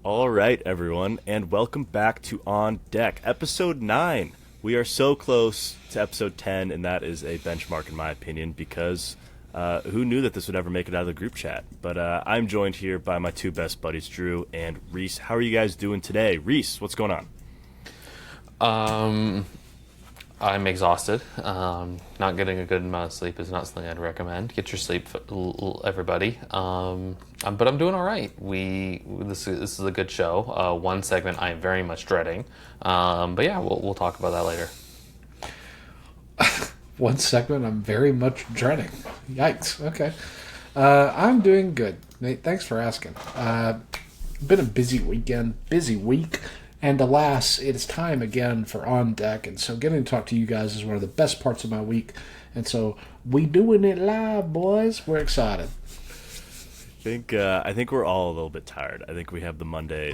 All right, everyone, and welcome back to On Deck, Episode 9. We are so close to Episode 10, and that is a benchmark in my opinion, because who knew that this would ever make it out of the group chat? But I'm joined here by my two best buddies, Drew and Rhys. How are you guys doing today? Rhys, what's going on? I'm exhausted. Not getting a good amount of sleep is not something I'd recommend. Get your sleep, everybody. But I'm doing all right. This is a good show. One segment I am very much dreading. But yeah, we'll talk about that later. One segment I'm very much dreading. Yikes. Okay. I'm doing good. Nate, thanks for asking. Been a busy weekend, busy week. And alas, it is time again for On Deck. And so getting to talk to you guys is one of the best parts of my week. And so we doing it live, boys. We're excited. I think we're all a little bit tired. I think we have the Monday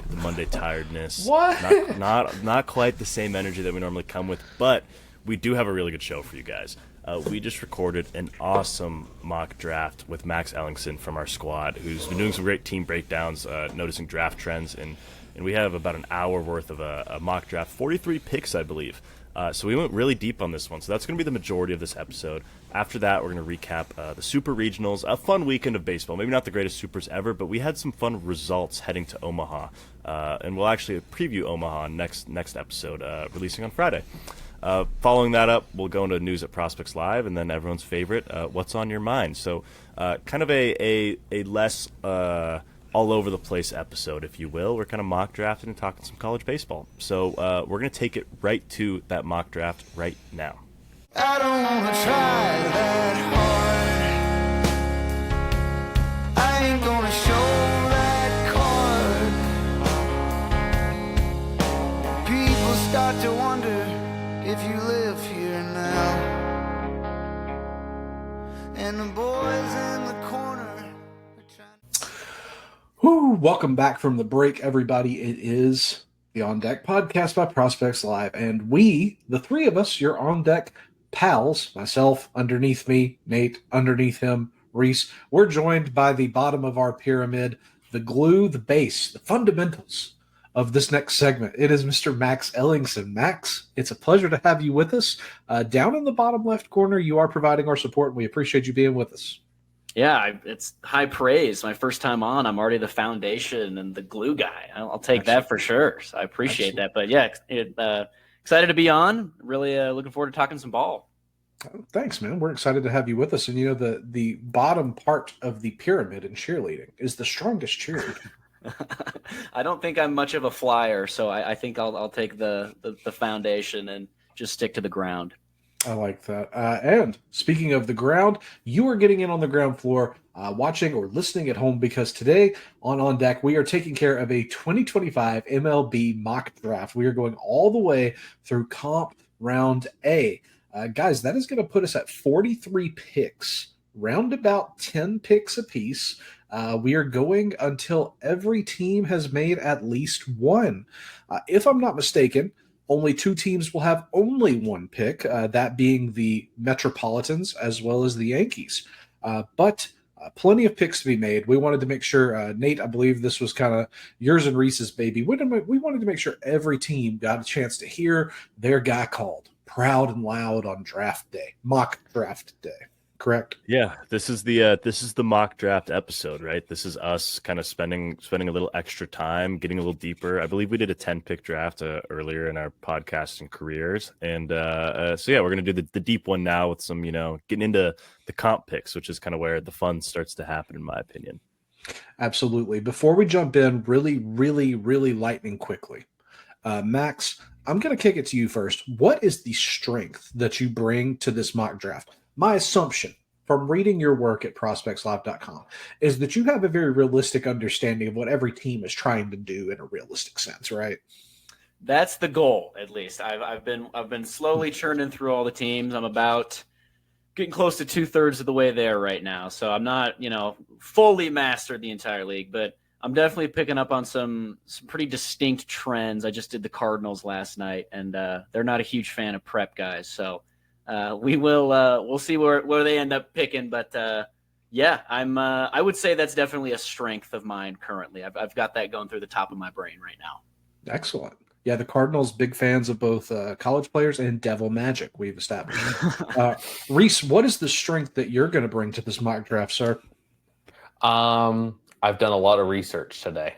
tiredness. What? Not quite the same energy that we normally come with, but we do have a really good show for you guys. We just recorded an awesome mock draft with Max Ellingsen from our squad, who's been doing some great team breakdowns, noticing draft trends, and we have about an hour worth of a mock draft, 43 picks, I believe. So we went really deep on this one. So that's going to be the majority of this episode. After that, we're going to recap the Super Regionals, a fun weekend of baseball. Maybe not the greatest Supers ever, but we had some fun results heading to Omaha. And we'll actually preview Omaha next episode, releasing on Friday. Following that up, we'll go into news at Prospects Live, and then everyone's favorite, What's on Your Mind. So kind of a less all over the place episode, if you will. We're kind of mock drafting and talking some college baseball. So we're going to take it right to that mock draft right now. I don't want to try that hard. I ain't going to show that card. People start to wonder if you live here now. And the boys in the corner. Welcome back from the break, everybody. It is the On Deck podcast by Prospects Live, and we, the three of us, your On Deck pals, myself underneath me, Nate underneath him, Rhys, we're joined by the bottom of our pyramid, the glue, the base, the fundamentals of this next segment. It is Mr. Max Ellingsen. Max, it's a pleasure to have you with us. Down in the bottom left corner, you are providing our support, and we appreciate you being with us. Yeah, it's high praise. My first time on, I'm already the foundation and the glue guy. I'll take that for sure. So I appreciate that. But yeah, excited to be on. Really looking forward to talking some ball. Thanks, man. We're excited to have you with us. And you know, the bottom part of the pyramid in cheerleading is the strongest cheerleader. I don't think I'm much of a flyer, so I think I'll take the foundation and just stick to the ground. I like that. And speaking of the ground, you are getting in on the ground floor, watching or listening at home, because today on Deck, we are taking care of a 2025 MLB mock draft. We are going all the way through Comp Round A. Guys, that is going to put us at 43 picks, round about 10 picks apiece. We are going until every team has made at least one. If I'm not mistaken, only two teams will have only one pick, that being the Metropolitans as well as the Yankees. But plenty of picks to be made. We wanted to make sure, Nate, I believe this was kind of yours and Rhys's baby. We wanted to make sure every team got a chance to hear their guy called proud and loud on draft day, mock draft day. Correct? Yeah, this is the mock draft episode, right? This is us kind of spending a little extra time, getting a little deeper. I believe we did a 10-pick draft earlier in our podcasting careers, and so yeah, we're gonna do the deep one now with some, getting into the comp picks, which is kind of where the fun starts to happen, in my opinion. Absolutely. Before we jump in, really, really, really lightning quickly, Max, I'm gonna kick it to you first. What is the strength that you bring to this mock draft? My assumption from reading your work at prospectslive.com is that you have a very realistic understanding of what every team is trying to do in a realistic sense, right? That's the goal, at least. I've been slowly churning through all the teams. I'm about getting close to 2/3 of the way there right now. So I'm not, fully mastered the entire league, but I'm definitely picking up on some pretty distinct trends. I just did the Cardinals last night, and they're not a huge fan of prep guys. So we'll see where they end up picking. But Yeah, I would say that's definitely a strength of mine currently. I've got that going through the top of my brain right now. Excellent. Yeah, the Cardinals big fans of both college players and devil magic. We've established. Rhys, what is the strength that you're going to bring to this mock draft, sir? I've done a lot of research today.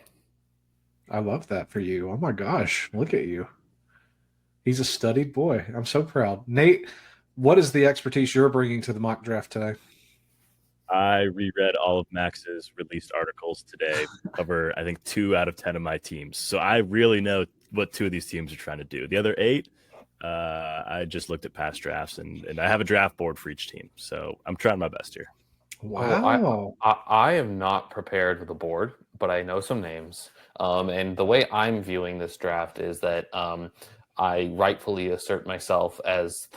I love that for you. Oh my gosh, look at you. He's a studied boy. I'm so proud. Nate, what is the expertise you're bringing to the mock draft today? I reread all of Max's released articles today, cover I think 2 out of 10 of my teams. So I really know what 2 of these teams are trying to do. The other 8, I just looked at past drafts and I have a draft board for each team. So I'm trying my best here. Wow. I am not prepared with a board, but I know some names. And the way I'm viewing this draft is that I rightfully assert myself as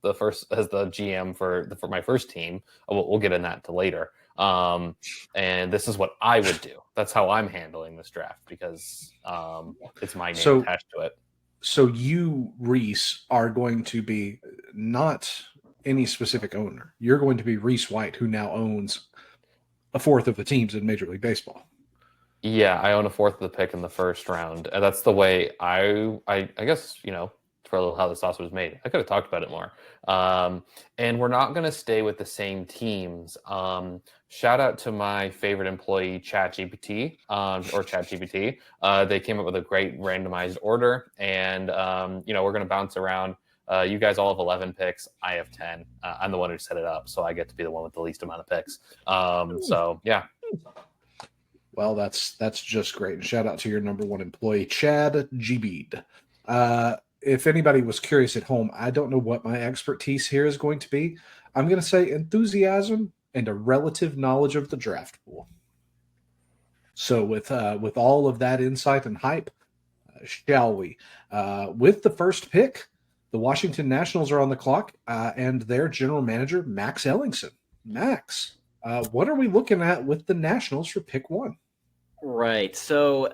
the GM for my first team. We'll get in that to later. And this is what I would do. That's how I'm handling this draft because it's my name attached to it. So you, Rhys, are going to be not any specific owner. You're going to be Rhys White, who now owns a fourth of the teams in Major League Baseball. Yeah, I own a fourth of the pick in the first round. And that's the way I guess, for a little how the sauce was made. I could have talked about it more. And we're not going to stay with the same teams. Shout out to my favorite employee, ChatGPT, or ChatGPT. They came up with a great randomized order. And, we're going to bounce around. You guys all have 11 picks. I have 10. I'm the one who set it up, so I get to be the one with the least amount of picks. So, yeah. Well, that's just great. And shout out to your number 1 employee, Chad Gbeed. If anybody was curious at home, I don't know what my expertise here is going to be. I'm going to say enthusiasm and a relative knowledge of the draft pool. So with all of that insight and hype, shall we? With the first pick, the Washington Nationals are on the clock, and their general manager, Max Ellingsen. Max, what are we looking at with the Nationals for pick 1? Right. So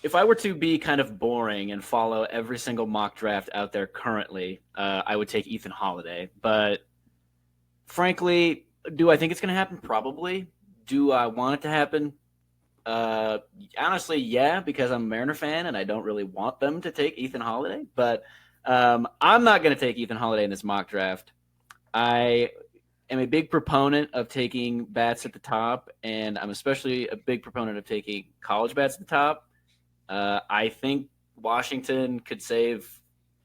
if I were to be kind of boring and follow every single mock draft out there currently, I would take Ethan Holiday. But frankly, do I think it's going to happen? Probably. Do I want it to happen? Honestly, yeah, because I'm a Mariner fan and I don't really want them to take Ethan Holiday. But I'm not going to take Ethan Holiday in this mock draft. I am a big proponent of taking bats at the top, and I'm especially a big proponent of taking college bats at the top. I think Washington could save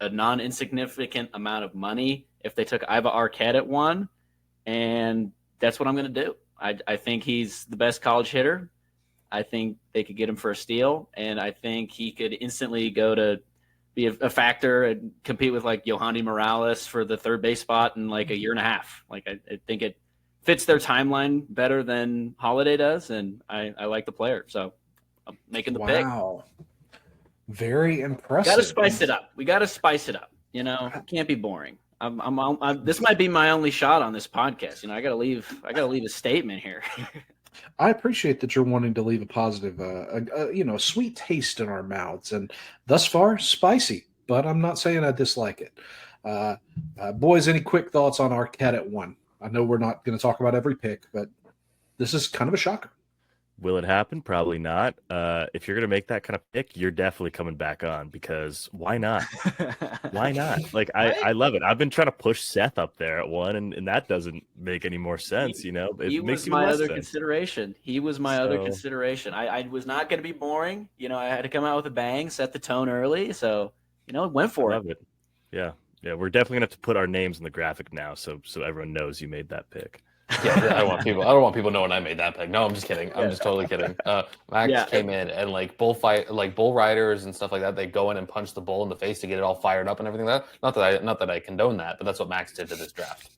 a non-insignificant amount of money if they took Iva Arquette at 1, and that's what I'm going to do. I think he's the best college hitter. I think they could get him for a steal, and I think he could instantly go to be a factor and compete with like Yohani Morales for the third base spot in like a year and a half. Like I think it fits their timeline better than Holiday does, and I like the player, so I'm making the pick. Wow, very impressive. Got to spice it up. We got to spice it up. It can't be boring. This might be my only shot on this podcast. I got to leave a statement here. I appreciate that you're wanting to leave a positive, sweet taste in our mouths, and thus far, spicy. But I'm not saying I dislike it. Boys, any quick thoughts on Arquette at 1? I know we're not going to talk about every pick, but this is kind of a shocker. Will it happen? Probably not. If you're going to make that kind of pick, you're definitely coming back on because why not? Why not? Like, I love it. I've been trying to push Seth up there at 1, and that doesn't make any more sense, He It makes was my other sense. consideration. He was my other consideration. I was not going to be boring. I had to come out with a bang, set the tone early. So, went for I love it. Yeah. We're definitely going to have to put our names in the graphic now so everyone knows you made that pick. Yeah, I don't want people knowing I made that pick. No, I'm just kidding. I'm just totally kidding. Max came in and like bull riders and stuff like that. They go in and punch the bull in the face to get it all fired up and everything like that. Not that I condone that, but that's what Max did to this draft.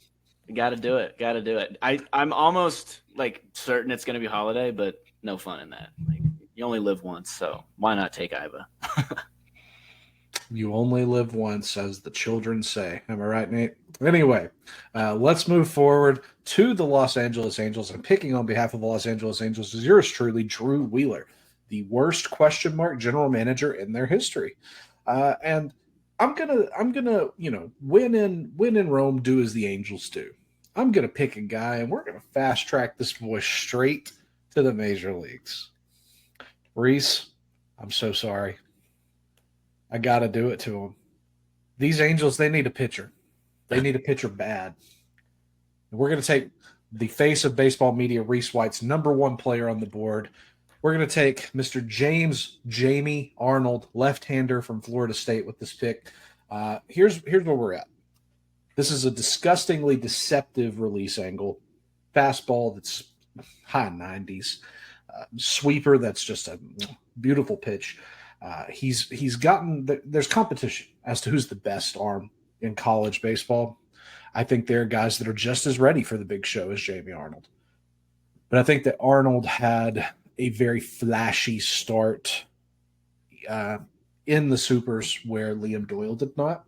Got to do it. I'm almost like certain it's going to be Holiday, but no fun in that. Like you only live once, so why not take Iva? You only live once, as the children say. Am I right, Nate? Anyway, let's move forward to the Los Angeles Angels. And picking on behalf of the Los Angeles Angels is yours truly, Drew Wheeler, the worst question mark general manager in their history. And I'm gonna, win in Rome, do as the Angels do. I'm going to pick a guy, and we're going to fast track this boy straight to the major leagues. Rhys, I'm so sorry. I got to do it to him. These Angels, they need a pitcher. They need a pitcher bad. And we're going to take the face of baseball media, Rhys White's number one player on the board. We're going to take Mr. Jamie Arnold, left-hander from Florida State with this pick. Here's where we're at. This is a disgustingly deceptive release angle. Fastball that's high 90s. Sweeper that's just a beautiful pitch. He's gotten there's competition as to who's the best arm in college baseball. I think there are guys that are just as ready for the big show as Jamie Arnold. But I think that Arnold had a very flashy start in the Supers where Liam Doyle did not.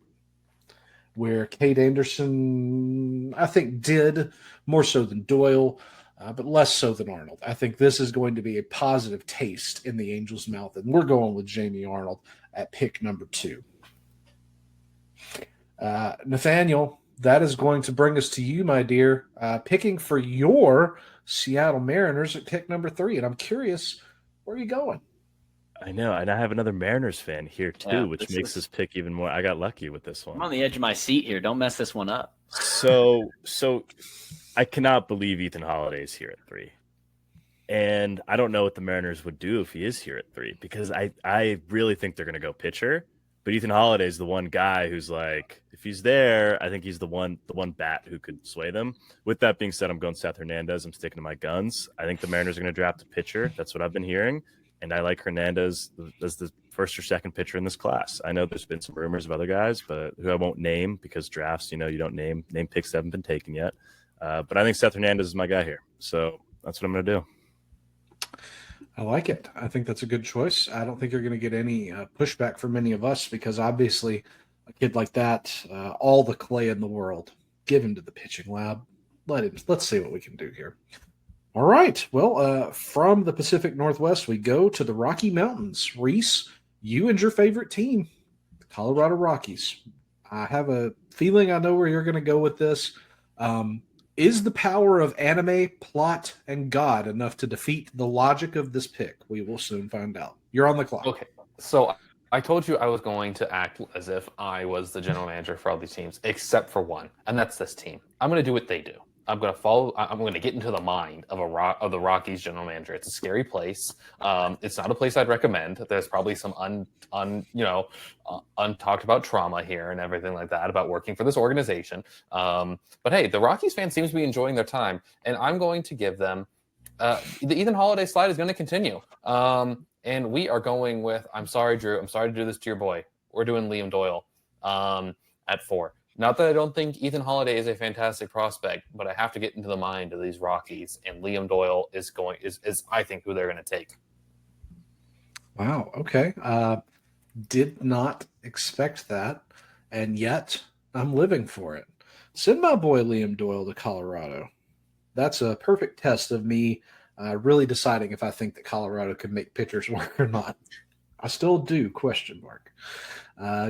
Where Cade Anderson, I think, did more so than Doyle, but less so than Arnold. I think this is going to be a positive taste in the Angels' mouth, and we're going with Jamie Arnold at pick number 2. Nathaniel, that is going to bring us to you, my dear, picking for your Seattle Mariners at pick number 3. And I'm curious, where are you going? I know, and I have another Mariners fan here too, which makes this pick even more. I got lucky with this one. I'm on the edge of my seat here. Don't mess this one up. So I cannot believe Ethan Holiday is here at 3. And I don't know what the Mariners would do if he is here at 3, because I really think they're going to go pitcher. But Ethan Holiday is the one guy who's like, if he's there, I think he's the one bat who could sway them. With that being said, I'm going Seth Hernandez. I'm sticking to my guns. I think the Mariners are going to draft a pitcher. That's what I've been hearing. And I like Hernandez as the first or second pitcher in this class. I know there's been some rumors of other guys, but who I won't name because drafts, you don't name picks that haven't been taken yet. But I think Seth Hernandez is my guy here. So that's what I'm going to do. I like it. I think that's a good choice. I don't think you're going to get any pushback from any of us because obviously a kid like that, all the clay in the world, give him to the pitching lab. Let's see what we can do here. All right. Well, from the Pacific Northwest, we go to the Rocky Mountains. Rhys, you and your favorite team, the Colorado Rockies. I have a feeling I know where you're going to go with this. Is the power of anime, plot, and God enough to defeat the logic of this pick? We will soon find out. You're on the clock. Okay, so I told you I was going to act as if I was the general manager for all these teams, except for one, and that's this team. I'm going to do what they do. I'm going to get into the mind of the Rockies general manager. It's a scary place. It's not a place I'd recommend. There's probably some untalked about trauma here and everything like that about working for this organization. But hey, the Rockies fans seems to be enjoying their time, and I'm going to give them the Ethan Holiday slide is going to continue. And we are going with, I'm sorry, Drew. I'm sorry to do this to your boy. We're doing Liam Doyle at 4. Not that I don't think Ethan Holiday is a fantastic prospect, but I have to get into the mind of these Rockies, and Liam Doyle is I think who they're going to take. Wow. Okay. Did not expect that, and yet I'm living for it. Send my boy Liam Doyle to Colorado. That's a perfect test of me really deciding if I think that Colorado can make pitchers work or not. I still do, question mark.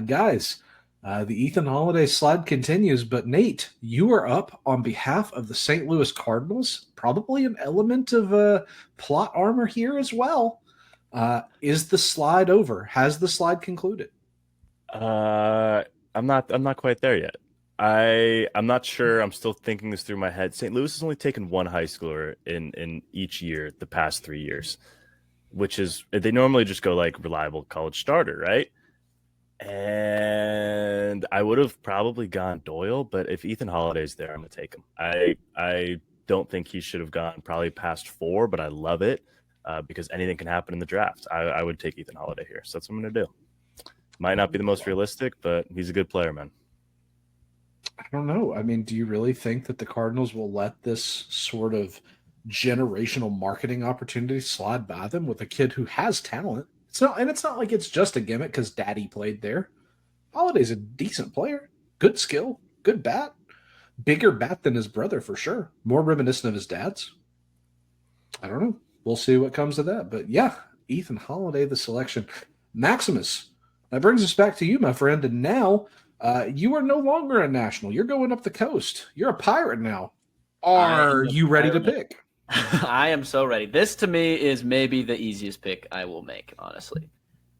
Guys, the Ethan Holiday slide continues, but Nate, you are up on behalf of the St. Louis Cardinals. Probably an element of plot armor here as well. Is the slide over? Has the slide concluded? I'm not quite there yet. I'm not sure. I'm still thinking this through my head. St. Louis has only taken one high schooler in each year the past 3 years, which is they normally just go like reliable college starter, right? And I would have probably gone Doyle, but if Ethan Holiday's there, I'm gonna take him. I don't think he should have gone probably past 4, but I love it because anything can happen in the draft. I would take Ethan Holiday here, so that's what I'm gonna do. Might not be the most realistic, but he's a good player, man. I don't know. I mean, do you really think that the Cardinals will let this sort of generational marketing opportunity slide by them with a kid who has talent? It's not like it's just a gimmick because Daddy played there. Holiday's a decent player, good skill, good bat, bigger bat than his brother for sure. More reminiscent of his dad's. I don't know. We'll see what comes of that. But yeah, Ethan Holiday, the selection. Maximus, that brings us back to you, my friend. And now you are no longer a national. You're going up the coast. You're a pirate now. Are you ready to pick? I am so ready. This to me is maybe the easiest pick I will make, honestly.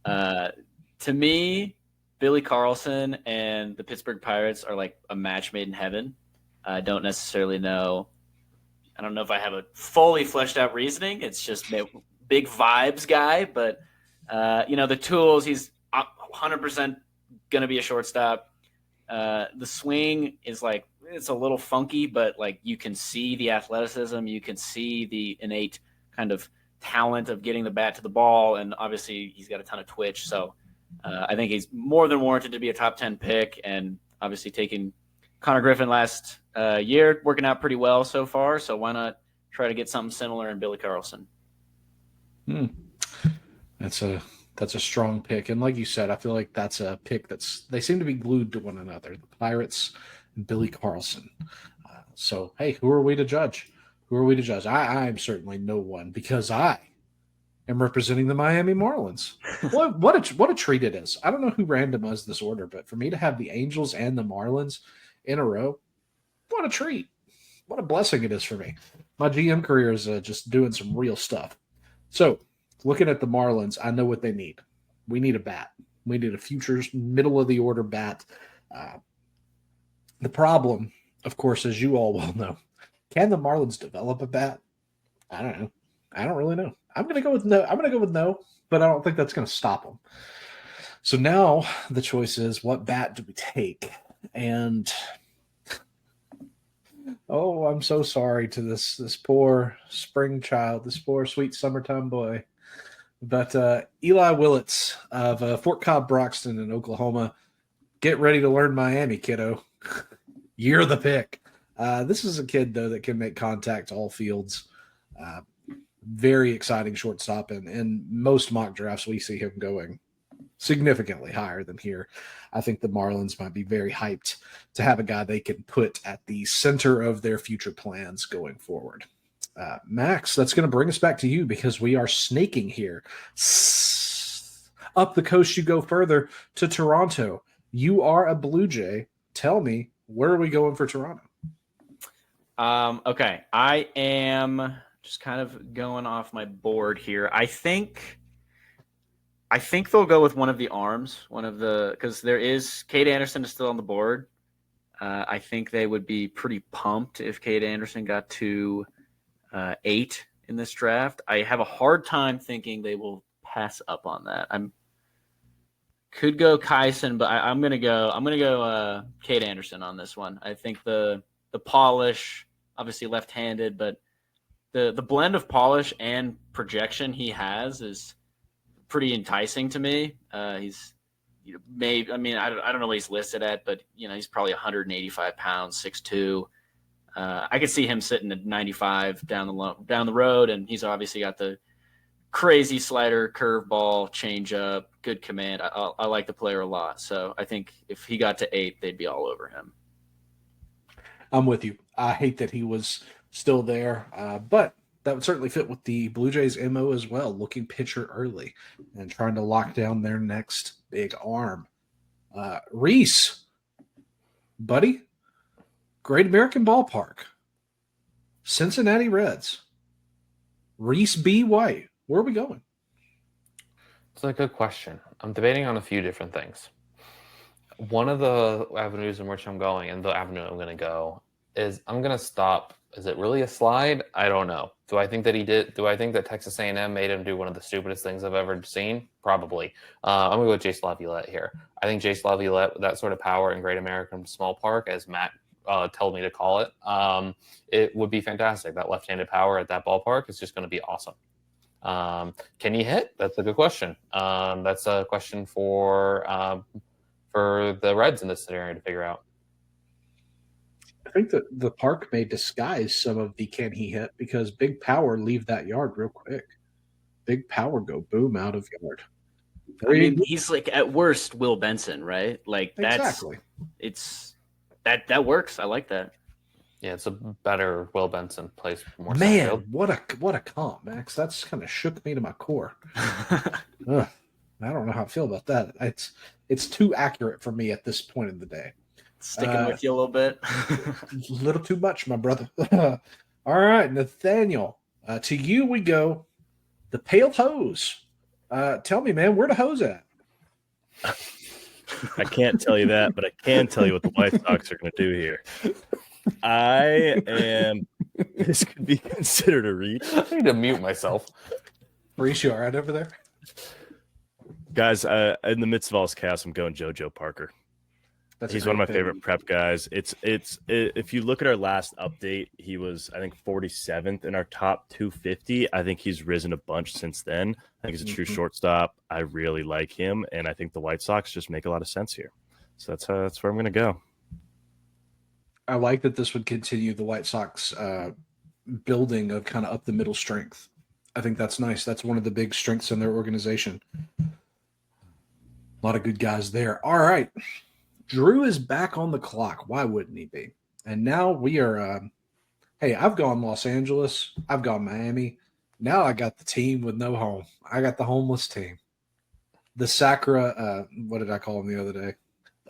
To me, Billy Carlson and the Pittsburgh Pirates are like a match made in heaven. I don't necessarily know. I don't know if I have a fully fleshed out reasoning. It's just big vibes guy, but the tools, he's 100% going to be a shortstop. The swing is like, it's a little funky, but like you can see the athleticism, you can see the innate kind of talent of getting the bat to the ball, and obviously he's got a ton of twitch. So I think he's more than warranted to be a top 10 pick, and obviously taking Connor Griffin last year, working out pretty well so far. So why not try to get something similar in Billy Carlson? That's a strong pick, and like you said, I feel like that's a pick they seem to be glued to one another. The Pirates and Billy Carlson. So hey, who are we to judge? I am certainly no one, because I am representing the Miami Marlins. What a treat it is. I don't know who randomized this order, but for me to have the Angels and the Marlins in a row, what a treat. What a blessing it is for me. My GM career is just doing some real stuff. So looking at the Marlins, I know what they need. We need a bat. We need a future middle of the order bat. The problem, of course, as you all well know, can the Marlins develop a bat? I don't know. I don't really know. I'm going to go with no, but I don't think that's going to stop them. So now the choice is, what bat do we take? And oh, I'm so sorry to this poor spring child, this poor sweet summertime boy. But Eli Willits of Fort Cobb Broxton in Oklahoma, get ready to learn Miami, kiddo. You're the pick. This is a kid, though, that can make contact all fields. Very exciting shortstop, and in most mock drafts we see him going significantly higher than here. I think the Marlins might be very hyped to have a guy they can put at the center of their future plans going forward. Max, that's going to bring us back to you, because we are snaking here. Up the coast you go further to Toronto. You are a Blue Jay. Tell me, where are we going for Toronto? Okay, I am just kind of going off my board here. I think they'll go with one of the arms, because there is Cade Anderson is still on the board. I think they would be pretty pumped if Cade Anderson got to 8 in this draft. I have a hard time thinking they will pass up on that. Could go Kyson, but I'm gonna go Cade Anderson on this one. I think the polish, obviously left-handed, but the blend of polish and projection he has is pretty enticing to me. He's maybe, I don't know what he's listed at, but he's probably 185 pounds, 6'2". I could see him sitting at 95 down the road, and he's obviously got the crazy slider, curveball, changeup, good command. I like the player a lot, so I think if he got to 8, they'd be all over him. I'm with you. I hate that he was still there, but that would certainly fit with the Blue Jays' MO as well, looking pitcher early and trying to lock down their next big arm. Rhys, buddy, Great American Ballpark, Cincinnati Reds, Rhys B. White. Where are we going? It's a good question. I'm debating on a few different things. One of the avenues in which I'm going, and the avenue I'm going to go, is I'm going to stop. Is it really a slide? I don't know. Do I think that he did? Do I think that Texas A&M made him do one of the stupidest things I've ever seen? Probably. I'm going to go with Jace Laviolette here. I think Jace Laviolette, with that sort of power in Great American Small Park, as Matt told me to call it, it would be fantastic. That left-handed power at that ballpark is just going to be awesome. Can he hit? That's a good question. That's a question for the Reds in this scenario to figure out. I think that the park may disguise some of the can he hit, because big power leave that yard real quick. Big power go boom out of yard. He's like at worst Will Benson, right? Like exactly. That works. I like that. Yeah, it's a better Will Benson plays more. Man, what a comp, Max. That's kind of shook me to my core. I don't know how I feel about that. It's too accurate for me at this point in the day. Sticking with you a little bit. A little too much, my brother. All right, Nathaniel. To you we go. The Pale Hose. Tell me, man, where the hose at? I can't tell you that, but I can tell you what the White Sox are going to do here. This could be considered a reach. I need to mute myself. Rhys, you all right over there? Guys, in the midst of all this chaos, I'm going JoJo Parker. He's one of my favorite prep guys. It's if you look at our last update, he was, I think, 47th in our top 250. I think he's risen a bunch since then. I think he's a true shortstop. I really like him, and I think the White Sox just make a lot of sense here. So that's where I'm going to go. I like that this would continue the White Sox building of kind of up the middle strength. I think that's nice. That's one of the big strengths in their organization. A lot of good guys there. All right. Drew is back on the clock. Why wouldn't he be? And now we are, hey, I've gone Los Angeles. I've gone Miami. Now I got the team with no home. I got the homeless team. The Sacra, what did I call them the other day?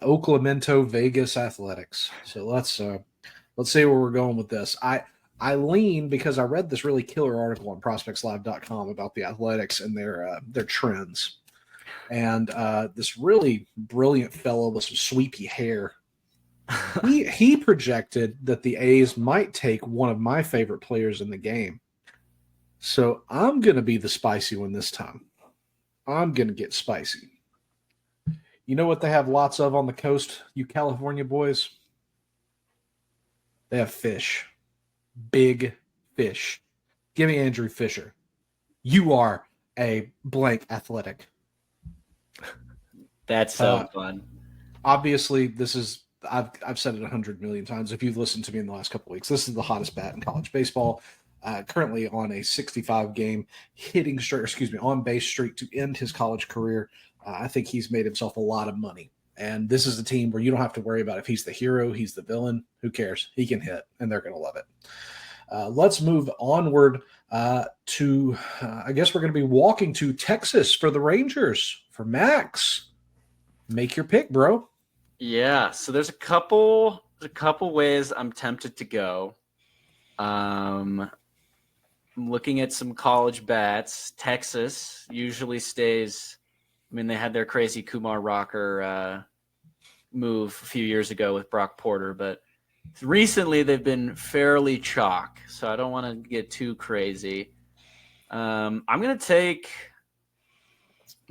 The Oaklamento Vegas Athletics. So let's see where we're going with this. I lean because I read this really killer article on prospectslive.com about the Athletics and their trends. And this really brilliant fellow with some sweepy hair, he projected that the A's might take one of my favorite players in the game. So I'm going to be the spicy one this time. I'm going to get spicy. You know what they have lots of on the coast, you California boys? They have fish. Big fish. Give me Andrew Fisher. You are a blank athletic. That's so fun. Obviously, this is I've said it 100 million times. If you've listened to me in the last couple of weeks, this is the hottest bat in college baseball. Currently on a 65-game hitting streak, on base streak to end his college career. I think he's made himself a lot of money. And this is a team where you don't have to worry about if he's the hero, he's the villain. Who cares? He can hit, and they're going to love it. Let's move onward to, I guess we're going to be walking to Texas for the Rangers, for Max. Make your pick, bro. Yeah, so there's a couple ways I'm tempted to go. I'm looking at some college bats. Texas usually stays. I mean, they had their crazy Kumar Rocker move a few years ago with Brock Porter, but recently they've been fairly chalk, so I don't want to get too crazy. I'm going to take –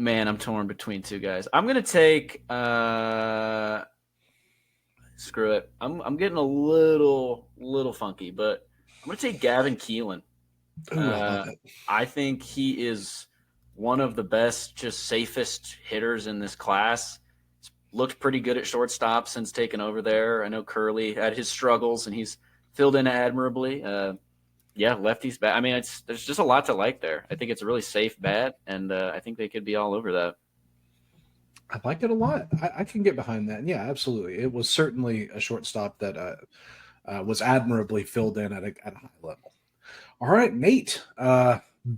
man, I'm torn between two guys. I'm going to take screw it. I'm getting a little funky, but I'm going to take Gavin Keelan. Ooh, I love it. I think he is one of the best, just safest hitters in this class. He's looked pretty good at shortstop since taking over there. I know Curley had his struggles, and he's filled in admirably. Yeah, lefties bat. I mean, there's just a lot to like there. I think it's a really safe bat, and I think they could be all over that. I like it a lot. I can get behind that. Yeah, absolutely. It was certainly a shortstop that was admirably filled in at a high level. All right, Nate.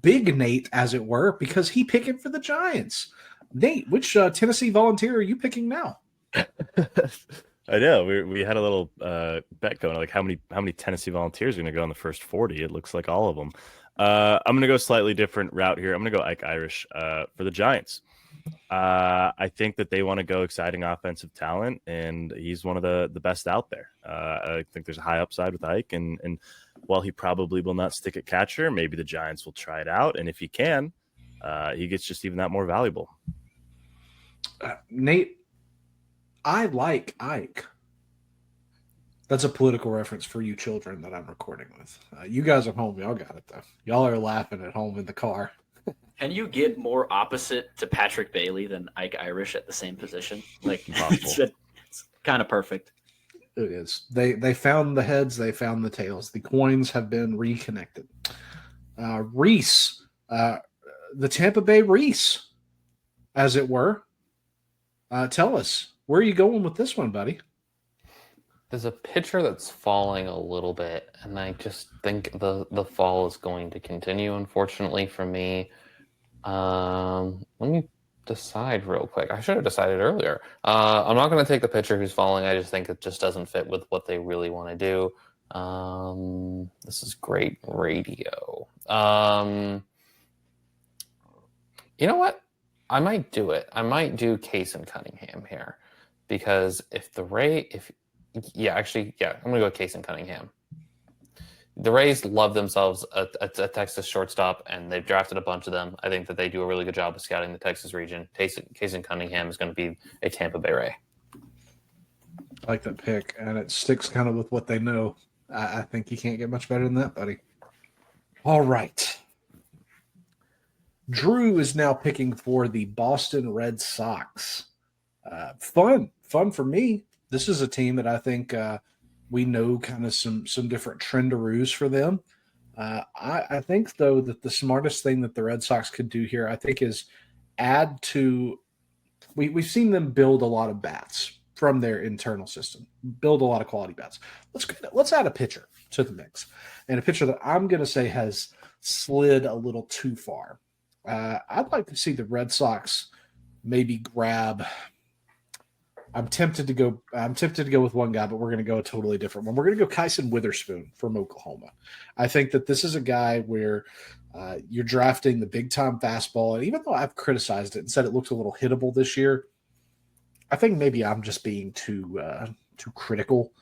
Big Nate, as it were, because he picking for the Giants. Nate, which Tennessee Volunteer are you picking now? I know we had a little bet going, like how many Tennessee Volunteers are going to go in the first 40. It looks like all of them. I'm going to go a slightly different route here. I'm going to go Ike Irish for the Giants. I think that they want to go exciting offensive talent, and he's one of the best out there. I think there's a high upside with Ike, and while he probably will not stick at catcher, maybe the Giants will try it out, and if he can, he gets just even that more valuable. Nate, I like Ike. That's a political reference for you children that I'm recording with. You guys at home, y'all got it, though. Y'all are laughing at home in the car. Can you get more opposite to Patrick Bailey than Ike Irish at the same position? Like, it's kind of perfect. It is. They found the heads. They found the tails. The coins have been reconnected. Rhys, the Tampa Bay Rhys, as it were. Tell us, where are you going with this one, buddy? There's a pitcher that's falling a little bit, and I just think the fall is going to continue, unfortunately for me. Let me decide real quick. I should have decided earlier. I'm not going to take the pitcher who's falling. I just think it just doesn't fit with what they really want to do. This is great radio. You know what? I might do it. I might do Case and Cunningham here, because I'm going to go Case and Cunningham. The Rays love themselves a Texas shortstop, and they've drafted a bunch of them. I think that they do a really good job of scouting the Texas region. Case and Cunningham is going to be a Tampa Bay Ray. I like that pick, and it sticks kind of with what they know. I think you can't get much better than that, buddy. All right. Drew is now picking for the Boston Red Sox. Fun for me. This is a team that I think we know kind of some different trendaroos for them. I think, though, that the smartest thing that the Red Sox could do here, I think, is add to – we've seen them build a lot of bats from their internal system, build a lot of quality bats. Let's add a pitcher to the mix, and a pitcher that I'm going to say has slid a little too far. I'd like to see the Red Sox maybe grab – I'm tempted to go with one guy, but we're going to go a totally different one. We're going to go Kyson Witherspoon from Oklahoma. I think that this is a guy where you're drafting the big-time fastball, and even though I've criticized it and said it looks a little hittable this year, I think maybe I'm just being too critical.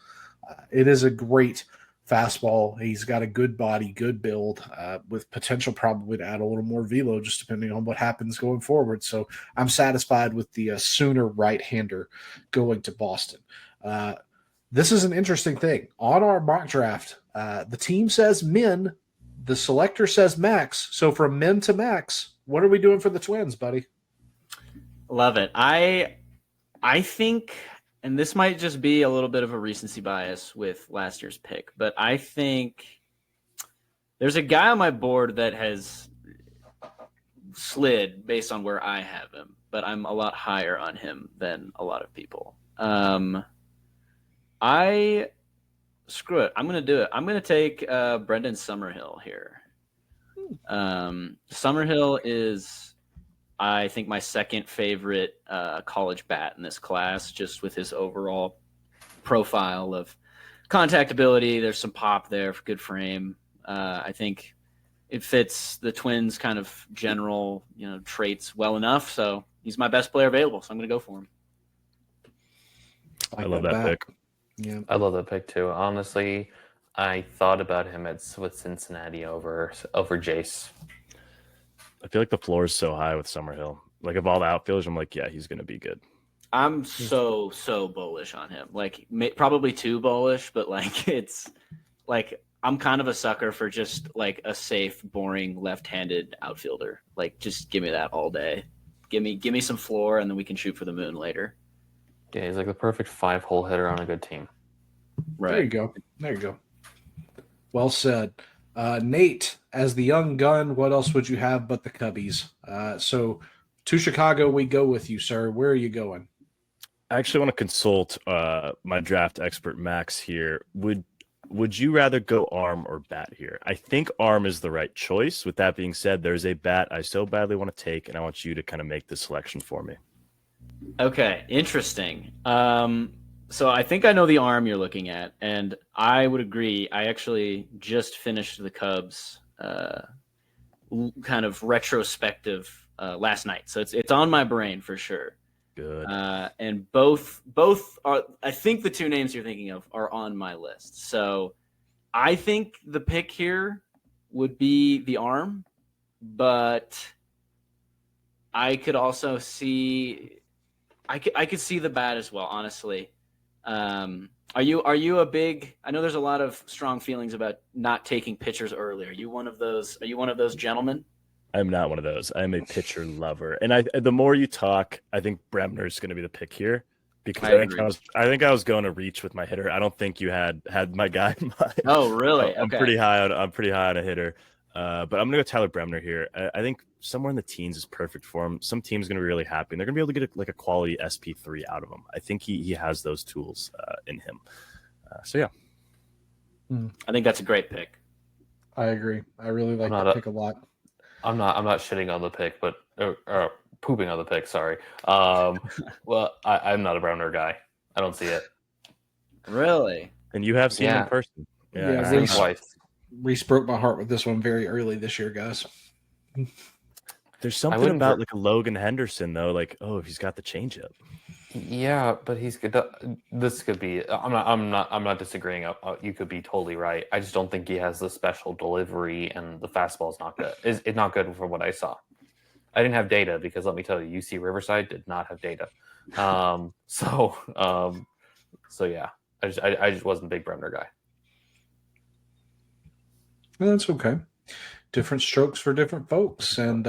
It is a great fastball. He's got a good body, good build, with potential probably to add a little more velo, just depending on what happens going forward. So I'm satisfied with the Sooner right-hander going to Boston. This is an interesting thing. On our mock draft, the team says Min, the selector says Max. So from Min to Max, what are we doing for the Twins, buddy? Love it. I think, and this might just be a little bit of a recency bias with last year's pick, but I think there's a guy on my board that has slid based on where I have him, but I'm a lot higher on him than a lot of people. Screw it. I'm going to do it. I'm going to take Brendan Summerhill here. Summerhill is, I think, my second favorite college bat in this class, just with his overall profile of contact ability. There's some pop there, for good frame. I think it fits the Twins' kind of general, traits well enough. So he's my best player available. So I'm going to go for him. I love that pick. Yeah, I love that pick too. Honestly, I thought about him with Cincinnati over Jace. I feel like the floor is so high with Summerhill. Like, of all the outfielders, I'm like, yeah, he's going to be good. I'm so bullish on him. Like, probably too bullish, but it's like I'm kind of a sucker for just like a safe, boring left-handed outfielder. Like, just give me that all day. Give me some floor, and then we can shoot for the moon later. Yeah, he's like the perfect 5-hole hitter on a good team. Right. There you go. Well said. Nate, as the young gun, what else would you have but the Cubbies? So to Chicago we go with you, sir. Where are you going? I actually want to consult my draft expert, Max, here. Would you rather go arm or bat here? I think arm is the right choice. With that being said, there's a bat I so badly want to take, and I want you to kind of make the selection for me. Okay, interesting. So I think I know the arm you're looking at, and I would agree. I actually just finished the Cubs kind of retrospective last night, so it's on my brain for sure. Good. And both are. I think the two names you're thinking of are on my list. So I think the pick here would be the arm, but I could also see. I could see the bat as well, honestly. Are you a big? I know there's a lot of strong feelings about not taking pitchers early. Are you one of those gentlemen? I'm not one of those. I'm a pitcher lover, and the more you talk, I think Bremner is going to be the pick here because I think I was going to reach with my hitter. I don't think you had my guy in mind. Oh, really? I'm pretty high on a hitter, but I'm going to go Tyler Bremner here. I think somewhere in the teens is perfect for him. Some team's going to be really happy, and they're going to be able to get a quality SP3 out of him. I think he has those tools in him. So yeah, I think that's a great pick. I agree. I really like that pick a lot. I'm not shitting on the pick, but pooping on the pick. Sorry. Well, I'm not a Browner guy. I don't see it. Really? And you have seen him in person. Yeah, I've seen him twice. Reese broke my heart with this one very early this year, guys. There's something about like a Logan Henderson though, like if he's got the changeup. Yeah, but he's good. This could be. I'm not disagreeing. You could be totally right. I just don't think he has the special delivery, and the fastball is not good. It's not good for what I saw. I didn't have data because let me tell you, UC Riverside did not have data. So yeah, I just wasn't a big Bremner guy. Well, that's okay. Different strokes for different folks, and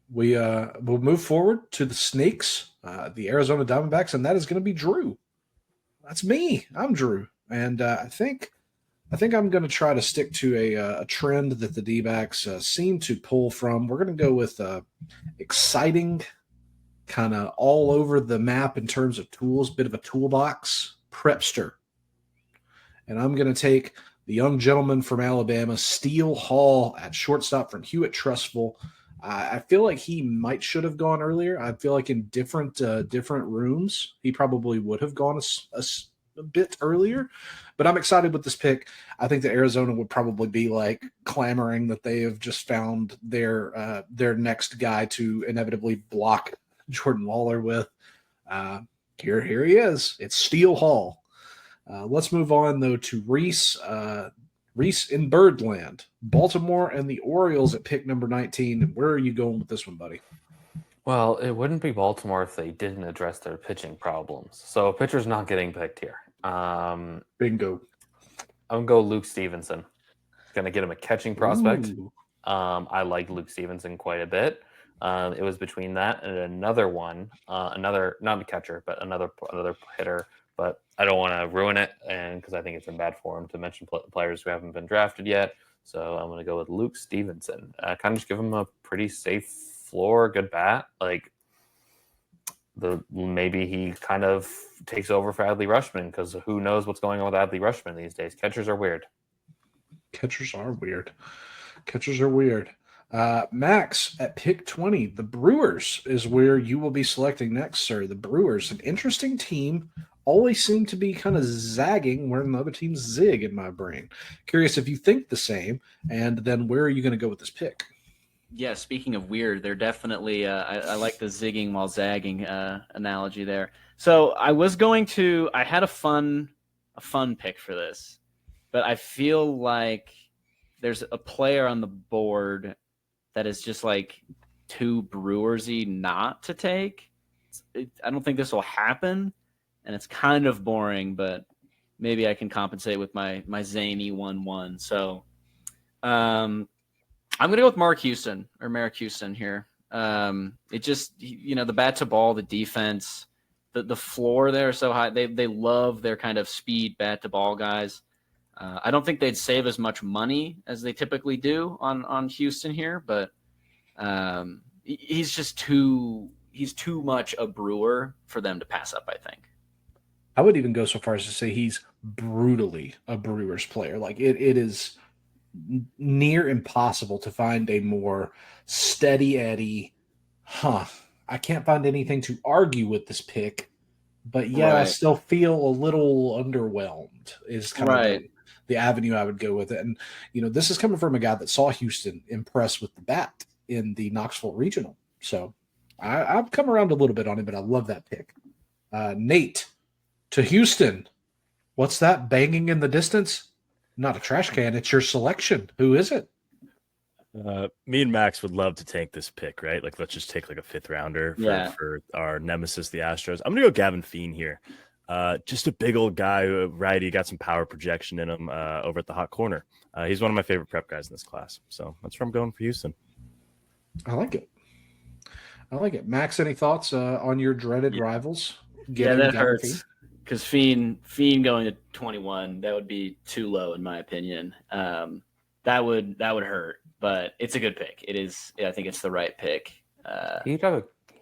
we'll move forward to the Snakes, the Arizona Diamondbacks, and that is going to be Drew. That's me. I'm Drew, and I think I'm going to try to stick to a trend that the D-backs seem to pull from. We're going to go with exciting, kind of all over the map in terms of tools, bit of a toolbox, Prepster. And I'm going to take the young gentleman from Alabama, Steele Hall, at shortstop from Hewitt Trustful. I feel like he should have gone earlier. I feel like in different rooms, he probably would have gone a bit earlier. But I'm excited with this pick. I think that Arizona would probably be like clamoring that they have just found their next guy to inevitably block Jordan Lawler with. Here he is. It's Steele Hall. Let's move on, though, to Rhys. Rhys in Birdland, Baltimore and the Orioles at pick number 19. Where are you going with this one, buddy? Well, it wouldn't be Baltimore if they didn't address their pitching problems. So a pitcher's not getting picked here. Bingo. I'm going to go Luke Stevenson. Going to get him a catching prospect. Ooh. I like Luke Stevenson quite a bit. It was between that and another one, not a catcher, but another hitter. But I don't want to ruin it, and because I think it's in bad form to mention players who haven't been drafted yet. So I'm going to go with Luke Stevenson. Kind of just give him a pretty safe floor, good bat. Like maybe he kind of takes over for Adley Rutschman, because who knows what's going on with Adley Rutschman these days. Catchers are weird. Max, at pick 20, the Brewers is where you will be selecting next, sir. The Brewers, an interesting team, always seem to be kind of zagging when the other teams zig in my brain. Curious if you think the same, and then where are you going to go with this pick? Yeah, speaking of weird, they're definitely I like the zigging while zagging analogy there. So I had a fun pick for this, but I feel like there's a player on the board that is just like too Brewersy not to take. I don't think this will happen, and it's kind of boring, but maybe I can compensate with my zany 1-1. So I'm going to go with Merrick Houston here. It just, the bat to ball, the defense, the floor there is so high. They love their kind of speed bat to ball guys. I don't think they'd save as much money as they typically do on Houston here, but he's too much a Brewer for them to pass up, I think. I would even go so far as to say he's brutally a Brewers player. Like it is near impossible to find a more steady Eddie. I can't find anything to argue with this pick, but yeah, right. I still feel a little underwhelmed is kind of the avenue I would go with it. And, this is coming from a guy that saw Houston impress with the bat in the Knoxville Regional. So I've come around a little bit on it, but I love that pick. Nate, to Houston. What's that banging in the distance? Not a trash can. It's your selection. Who is it? Me and Max would love to take this pick, right? Like, let's just take like a fifth rounder for our nemesis, the Astros. I'm going to go Gavin Feen here. Just a big old guy, righty, got some power projection in him over at the hot corner. He's one of my favorite prep guys in this class. So that's where I'm going for Houston. I like it. Max, any thoughts on your dreaded rivals? That hurts. Because Feen going to 21, that would be too low in my opinion. That would hurt, but it's a good pick. It is. I think it's the right pick. He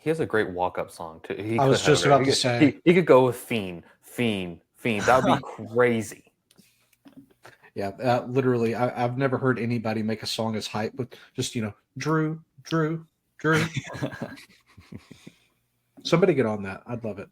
has a great walk-up song too. I was just about to say he could go with Fiend. That would be crazy. Yeah, literally, I've never heard anybody make a song as hype, but just Drew. Somebody get on that. I'd love it.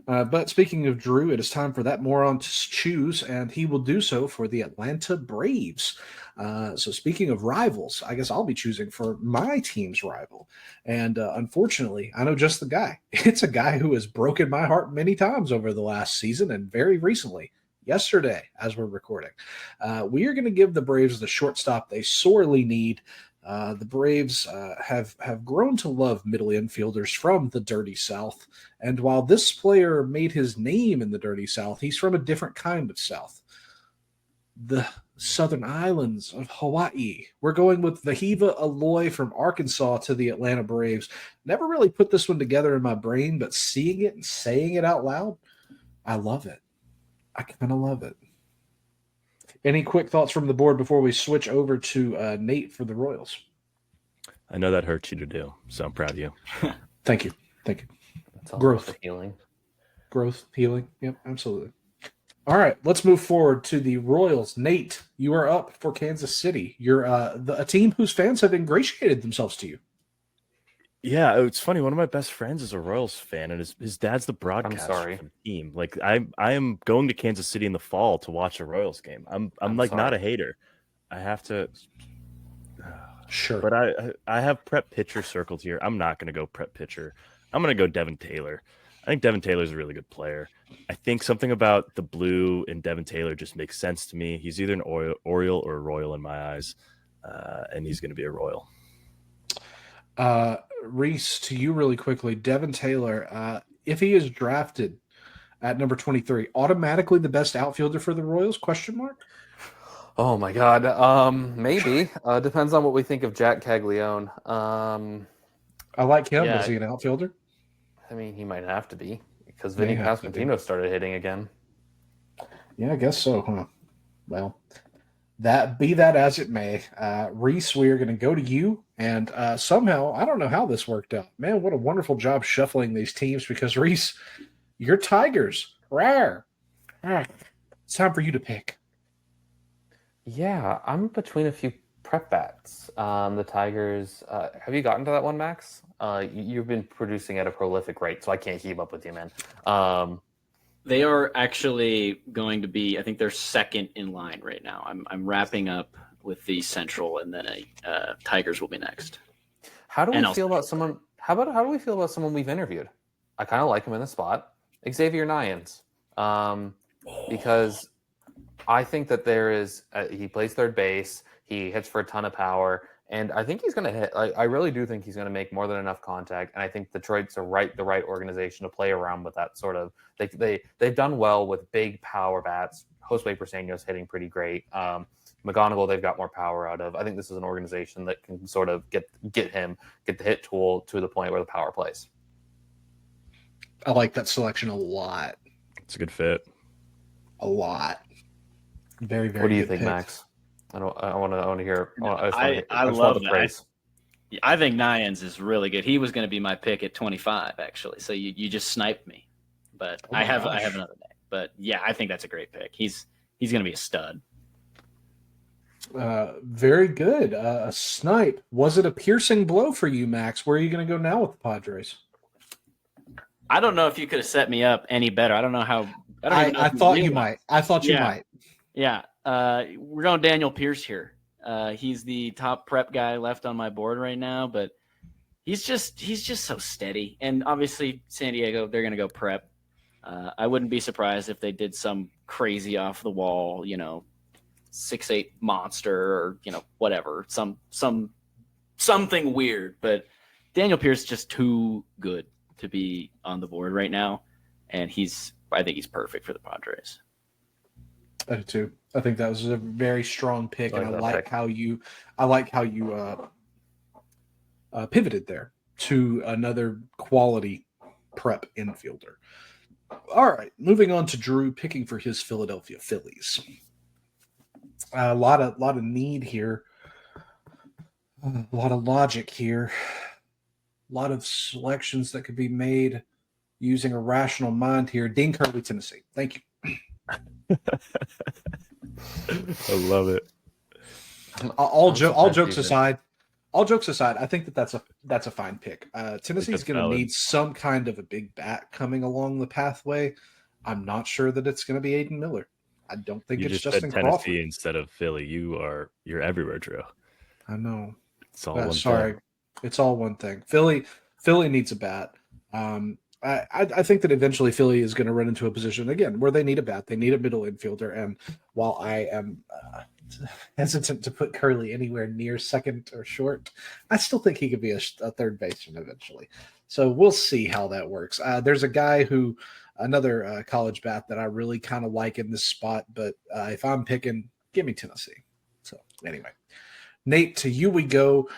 But speaking of Drew, it is time for that moron to choose, and he will do so for the Atlanta Braves. So speaking of rivals, I guess I'll be choosing for my team's rival. And unfortunately, I know just the guy. It's a guy who has broken my heart many times over the last season and very recently, yesterday, as we're recording. We are going to give the Braves the shortstop they sorely need. The Braves have grown to love middle infielders from the Dirty South. And while this player made his name in the Dirty South, he's from a different kind of South. The Southern Islands of Hawaii. We're going with Vahiva Aloy from Arkansas to the Atlanta Braves. Never really put this one together in my brain, but seeing it and saying it out loud, I love it. I kind of love it. Any quick thoughts from the board before we switch over to Nate for the Royals? I know that hurts you to do, so I'm proud of you. Thank you. Thank you. It's all Growth. about the healing. Growth, healing. Yep, absolutely. All right, let's move forward to the Royals. Nate, you are up for Kansas City. You're a team whose fans have ingratiated themselves to you. Yeah, it's funny. One of my best friends is a Royals fan, and his dad's the broadcaster sorry. for the team. Like I am going to Kansas City in the fall to watch a Royals game. I'm like sorry. not a hater. I have to. Sure. But I have prep pitcher circled here. I'm not going to go prep pitcher. I'm going to go Devin Taylor. I think Devin Taylor's a really good player. I think something about the blue and Devin Taylor just makes sense to me. He's either an Oriole or a Royal in my eyes, and he's going to be a Royal. Rhys, to you really quickly, Devin Taylor, if he is drafted at number 23, automatically the best outfielder for the Royals, question mark? Oh my God. Maybe. Depends on what we think of Jack Caglione. I like him. Yeah. Is he an outfielder? I mean, he might have to be because May Vinny have to be. Pasquantino started hitting again. Yeah, I guess so, huh? Well, be that as it may, Rhys, we are going to go to you. And somehow, I don't know how this worked out. Man, what a wonderful job shuffling these teams because, Rhys, you're Tigers. Rare. It's time for you to pick. Yeah, I'm between a few prep bats. The Tigers. Have you gotten to that one, Max? You've been producing at a prolific rate, so I can't keep up with you, man. They are actually going to be, I think they're second in line right now. I'm wrapping up with the Central, and then Tigers will be next. How do we feel about someone? How do we feel about someone we've interviewed? I kind of like him in the spot, Xavier Nyans, because I think that there is. He plays third base. He hits for a ton of power, and I think he's going to hit. I really do think he's going to make more than enough contact, and I think Detroit's the right organization to play around with that sort of. They've done well with big power bats. Josue Briseño's hitting pretty great. McGonigal, they've got more power out of. I think this is an organization that can sort of get the hit tool to the point where the power plays. I like that selection a lot. It's a good fit. A lot. Very, very. What do you good think, pick. Max? I want to hear. I love that. I think Nyans is really good. He was going to be my pick at 25, actually. So you just sniped me, but I have another name. But yeah, I think that's a great pick. He's going to be a stud. Very good. A snipe. Was it a piercing blow for you, Max? Where are you going to go now with the Padres? I don't know if you could have set me up any better. I don't know how. I thought you might. I thought you might. Yeah. We're going Daniel Pierce here. He's the top prep guy left on my board right now, but he's just so steady. And obviously San Diego, they're going to go prep. I wouldn't be surprised if they did some crazy off the wall, 6'8" monster or, whatever, something weird, but Daniel Pierce is just too good to be on the board right now. And I think he's perfect for the Padres. I do too. I think that was a very strong pick, and I like how you pivoted there to another quality prep infielder. All right, moving on to Drew picking for his Philadelphia Phillies. A lot of need here, a lot of logic here, a lot of selections that could be made using a rational mind here. Dean Curley, Tennessee. Thank you. I love it. All jokes aside, all jokes aside, I think that's a fine pick. Tennessee's that's going to valid. need some kind of a big bat coming along the pathway. I'm not sure that it's going to be Aiden Miller. I don't think You it's just Justin said Tennessee Crawford. instead of Philly. You're everywhere, Drew. I know. It's all one Sorry, thing. it's all one thing. Philly needs a bat. I think that eventually Philly is going to run into a position again where they need a bat. They need a middle infielder. And while I am hesitant to put Curley anywhere near second or short, I still think he could be a third baseman eventually. So we'll see how that works. There's a guy another college bat that I really kind of like in this spot, but if I'm picking, give me Tennessee. So anyway, Nate, to you we go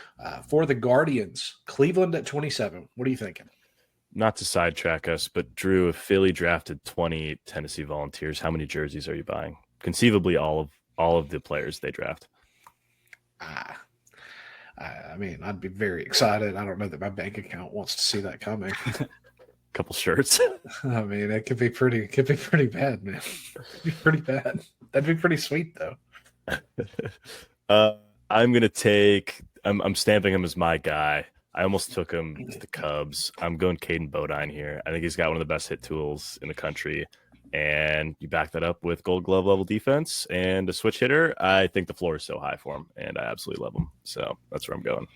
for the Guardians. Cleveland at 27. What are you thinking? Not to sidetrack us, but Drew, if Philly drafted 20 Tennessee Volunteers, how many jerseys are you buying? Conceivably, all of the players they draft. I mean, I'd be very excited. I don't know that my bank account wants to see that coming. Couple shirts. I mean, it could be pretty bad, man. It'd be pretty bad. That'd be pretty sweet, though. I'm stamping him as my guy. I almost took him to the Cubs. I'm going Caden Bodine here. I think he's got one of the best hit tools in the country. And you back that up with Gold Glove level defense and a switch hitter. I think the floor is so high for him, and I absolutely love him. So that's where I'm going.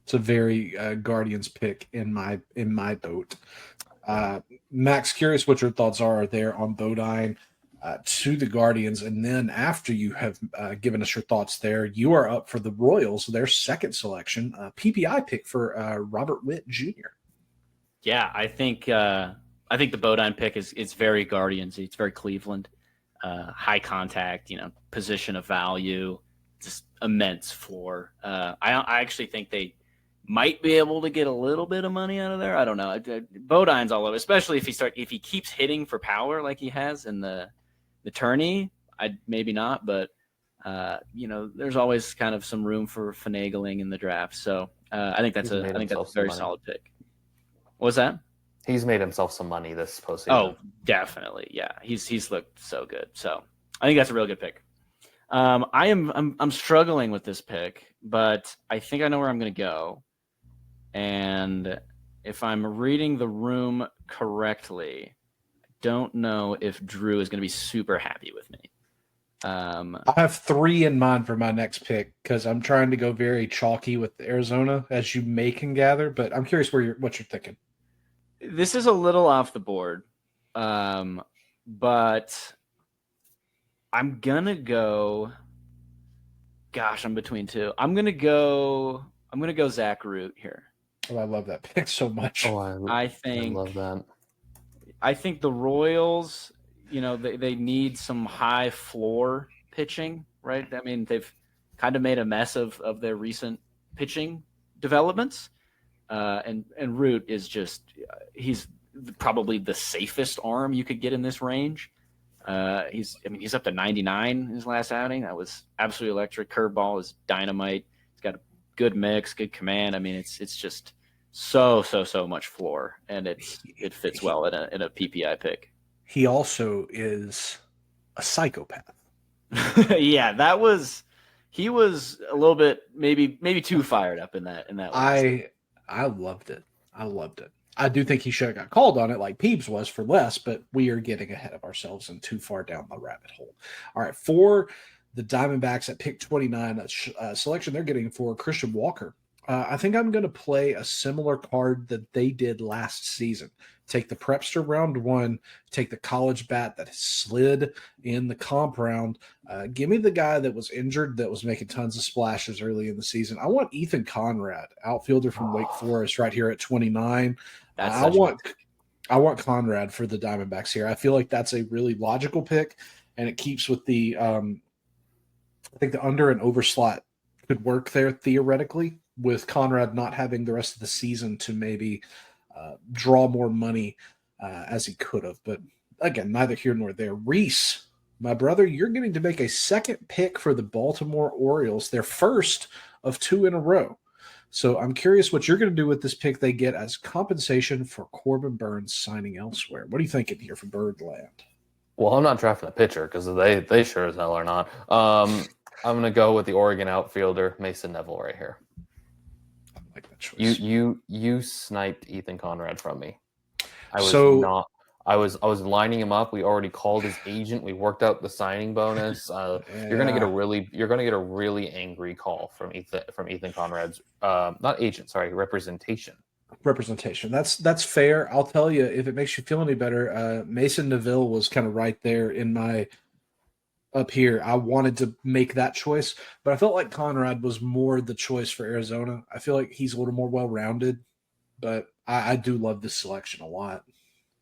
It's a very Guardians pick in my boat. Max, curious what your thoughts are there on Bodine to the Guardians. And then after you have given us your thoughts there, you are up for the Royals, their second selection, PPI pick for Robert Witt Jr. Yeah, I think the Bodine pick is very Guardians. It's very Cleveland. High contact, position of value, just immense floor. I actually think they might be able to get a little bit of money out of there. I don't know. Bodine's all over, especially if he keeps hitting for power like he has in the tourney. Maybe not, but there's always kind of some room for finagling in the draft. So I think that's a very solid pick. What was that? He's made himself some money this postseason. Oh, definitely. Yeah. He's looked so good. So I think that's a real good pick. I'm struggling with this pick, but I think I know where I'm going to go. And if I'm reading the room correctly, I don't know if Drew is going to be super happy with me. I have 3 in mind for my next pick because I'm trying to go very chalky with Arizona, as you may can gather. But I'm curious what you're thinking. This is a little off the board, but I'm gonna go. Gosh, I'm between two. I'm gonna go Zach Root here. Oh, I love that pick so much. Oh, I love that. I think the Royals, they need some high floor pitching, right? I mean, they've kind of made a mess of their recent pitching developments. And Root is he's probably the safest arm you could get in this range. He's up to 99 in his last outing. That was absolutely electric. Curveball is dynamite. He's got a good mix, good command. I mean, it's just so much floor, and it fits well in a PPI pick. He also is a psychopath. Yeah, he was a little bit maybe too fired up in that. I loved it. I do think he should have got called on it like Peebs was for less, but we are getting ahead of ourselves and too far down the rabbit hole. All right, for the Diamondbacks at pick 29, selection they're getting for Christian Walker. I think I'm going to play a similar card that they did last season. Take the Prepster round 1, take the college bat that slid in the comp round. Give me the guy that was injured that was making tons of splashes early in the season. I want Ethan Conrad, outfielder from Wake Forest, right here at 29. I want Conrad for the Diamondbacks here. I feel like that's a really logical pick, and it keeps with the I think the under and over slot could work there theoretically, with Conrad not having the rest of the season to maybe draw more money as he could have. But again, neither here nor there. Rhys, my brother, you're getting to make a second pick for the Baltimore Orioles, their first of 2 in a row. So I'm curious what you're going to do with this pick they get as compensation for Corbin Burns signing elsewhere. What are you thinking here for Birdland? Well, I'm not drafting a pitcher because they sure as hell are not. I'm gonna go with the Oregon outfielder Mason Neville right here. I like that choice. You sniped Ethan Conrad from me. I was lining him up. We already called his agent. We worked out the signing bonus. You're gonna get a really angry call from Ethan Conrad's not agent, sorry, representation. That's fair. I'll tell you, if it makes you feel any better, Mason Neville was kind of right there in my up here. I wanted to make that choice, but I felt like Conrad was more the choice for Arizona. I feel like he's a little more well-rounded, but I do love this selection a lot.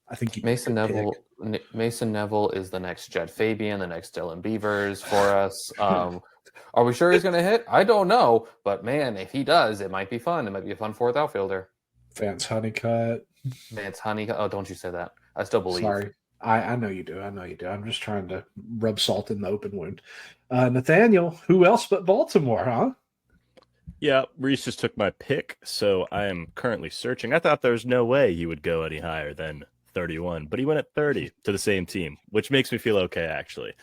I think Mason Neville is the next Jed Fabian, the next Dylan Beavers for us. Are we sure he's going to hit? I don't know, but man, if he does, it might be fun. It might be a fun fourth outfielder. Vance Honeycutt. Vance Honeycutt. Oh, don't you say that. I still believe. Sorry. I know you do. I know you do. I'm just trying to rub salt in the open wound. Nathaniel, who else but Baltimore, huh? Yeah, Rhys just took my pick, so I am currently searching. I thought there was no way he would go any higher than 31, but he went at 30 to the same team, which makes me feel okay, actually.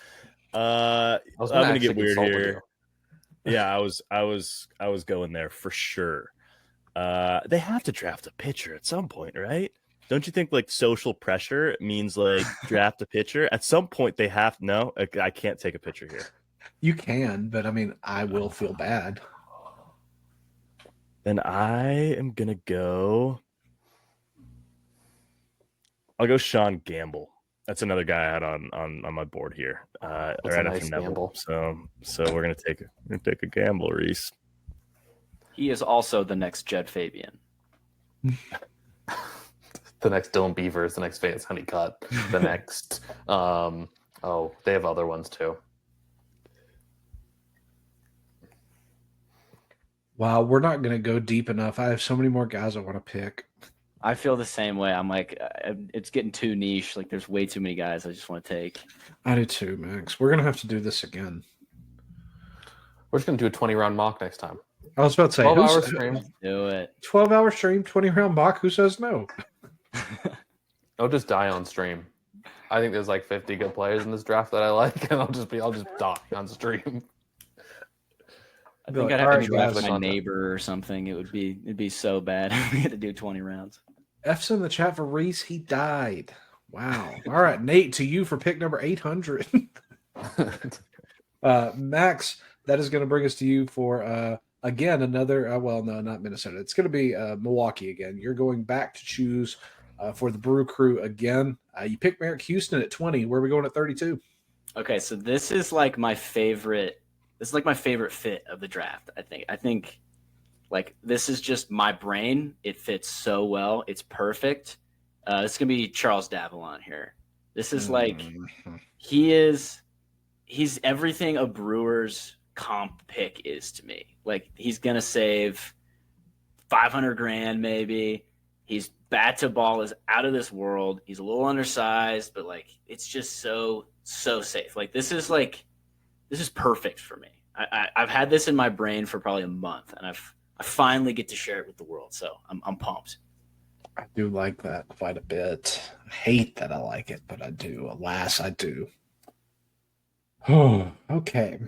I'm going to get weird here. Yeah, I was going there for sure. They have to draft a pitcher at some point, right? Don't you think like social pressure means like draft a pitcher? At some point they have no, I can't take a pitcher here. You can, but I mean, I will feel bad. Then I am gonna go. I'll go Sean Gamble. That's another guy I had on my board here. Right after Neville. So we're gonna take a gamble, Rhys. He is also the next Jed Fabian. The next Dylan Beavers, the next Vance Honeycutt, the next they have other ones too. Wow, we're not going to go deep enough. I have so many more guys I want to pick. I feel the same way. I'm like, it's getting too niche. Like, there's way too many guys I just want to take. I do too, Max. We're going to have to do this again. We're just going to do a 20-round mock next time. I was about to say, 12-hour stream. Do it. 12-hour stream, 20-round mock. Who says no? I'll just die on stream. I think there's like 50 good players in this draft that I like, and I'll just die on stream. I think I'd have to draft my neighbor or something. It'd be so bad if we had to do 20 rounds. F's in the chat for Rhys. He died. Wow. All right, Nate, to you for pick number 800. Max, that is going to bring us to you for again another. No, not Minnesota. It's going to be Milwaukee again. You're going back to choose for the Brew Crew again. You picked Merrick Houston at 20. Where are we going at 32? Okay, so this is like my favorite. This is like my favorite fit of the draft. I think like this is just my brain. It fits so well. It's perfect. It's gonna be Charles Davalon here. This is like he's everything a Brewers comp pick is to me. Like he's gonna save $500,000 maybe. He's bat to ball is out of this world. He's a little undersized, but like it's just so safe. Like this is perfect for me. I've had this in my brain for probably a month, and I finally get to share it with the world. So I'm pumped. I do like that quite a bit. I hate that I like it, but I do. Alas, I do. Oh, okay.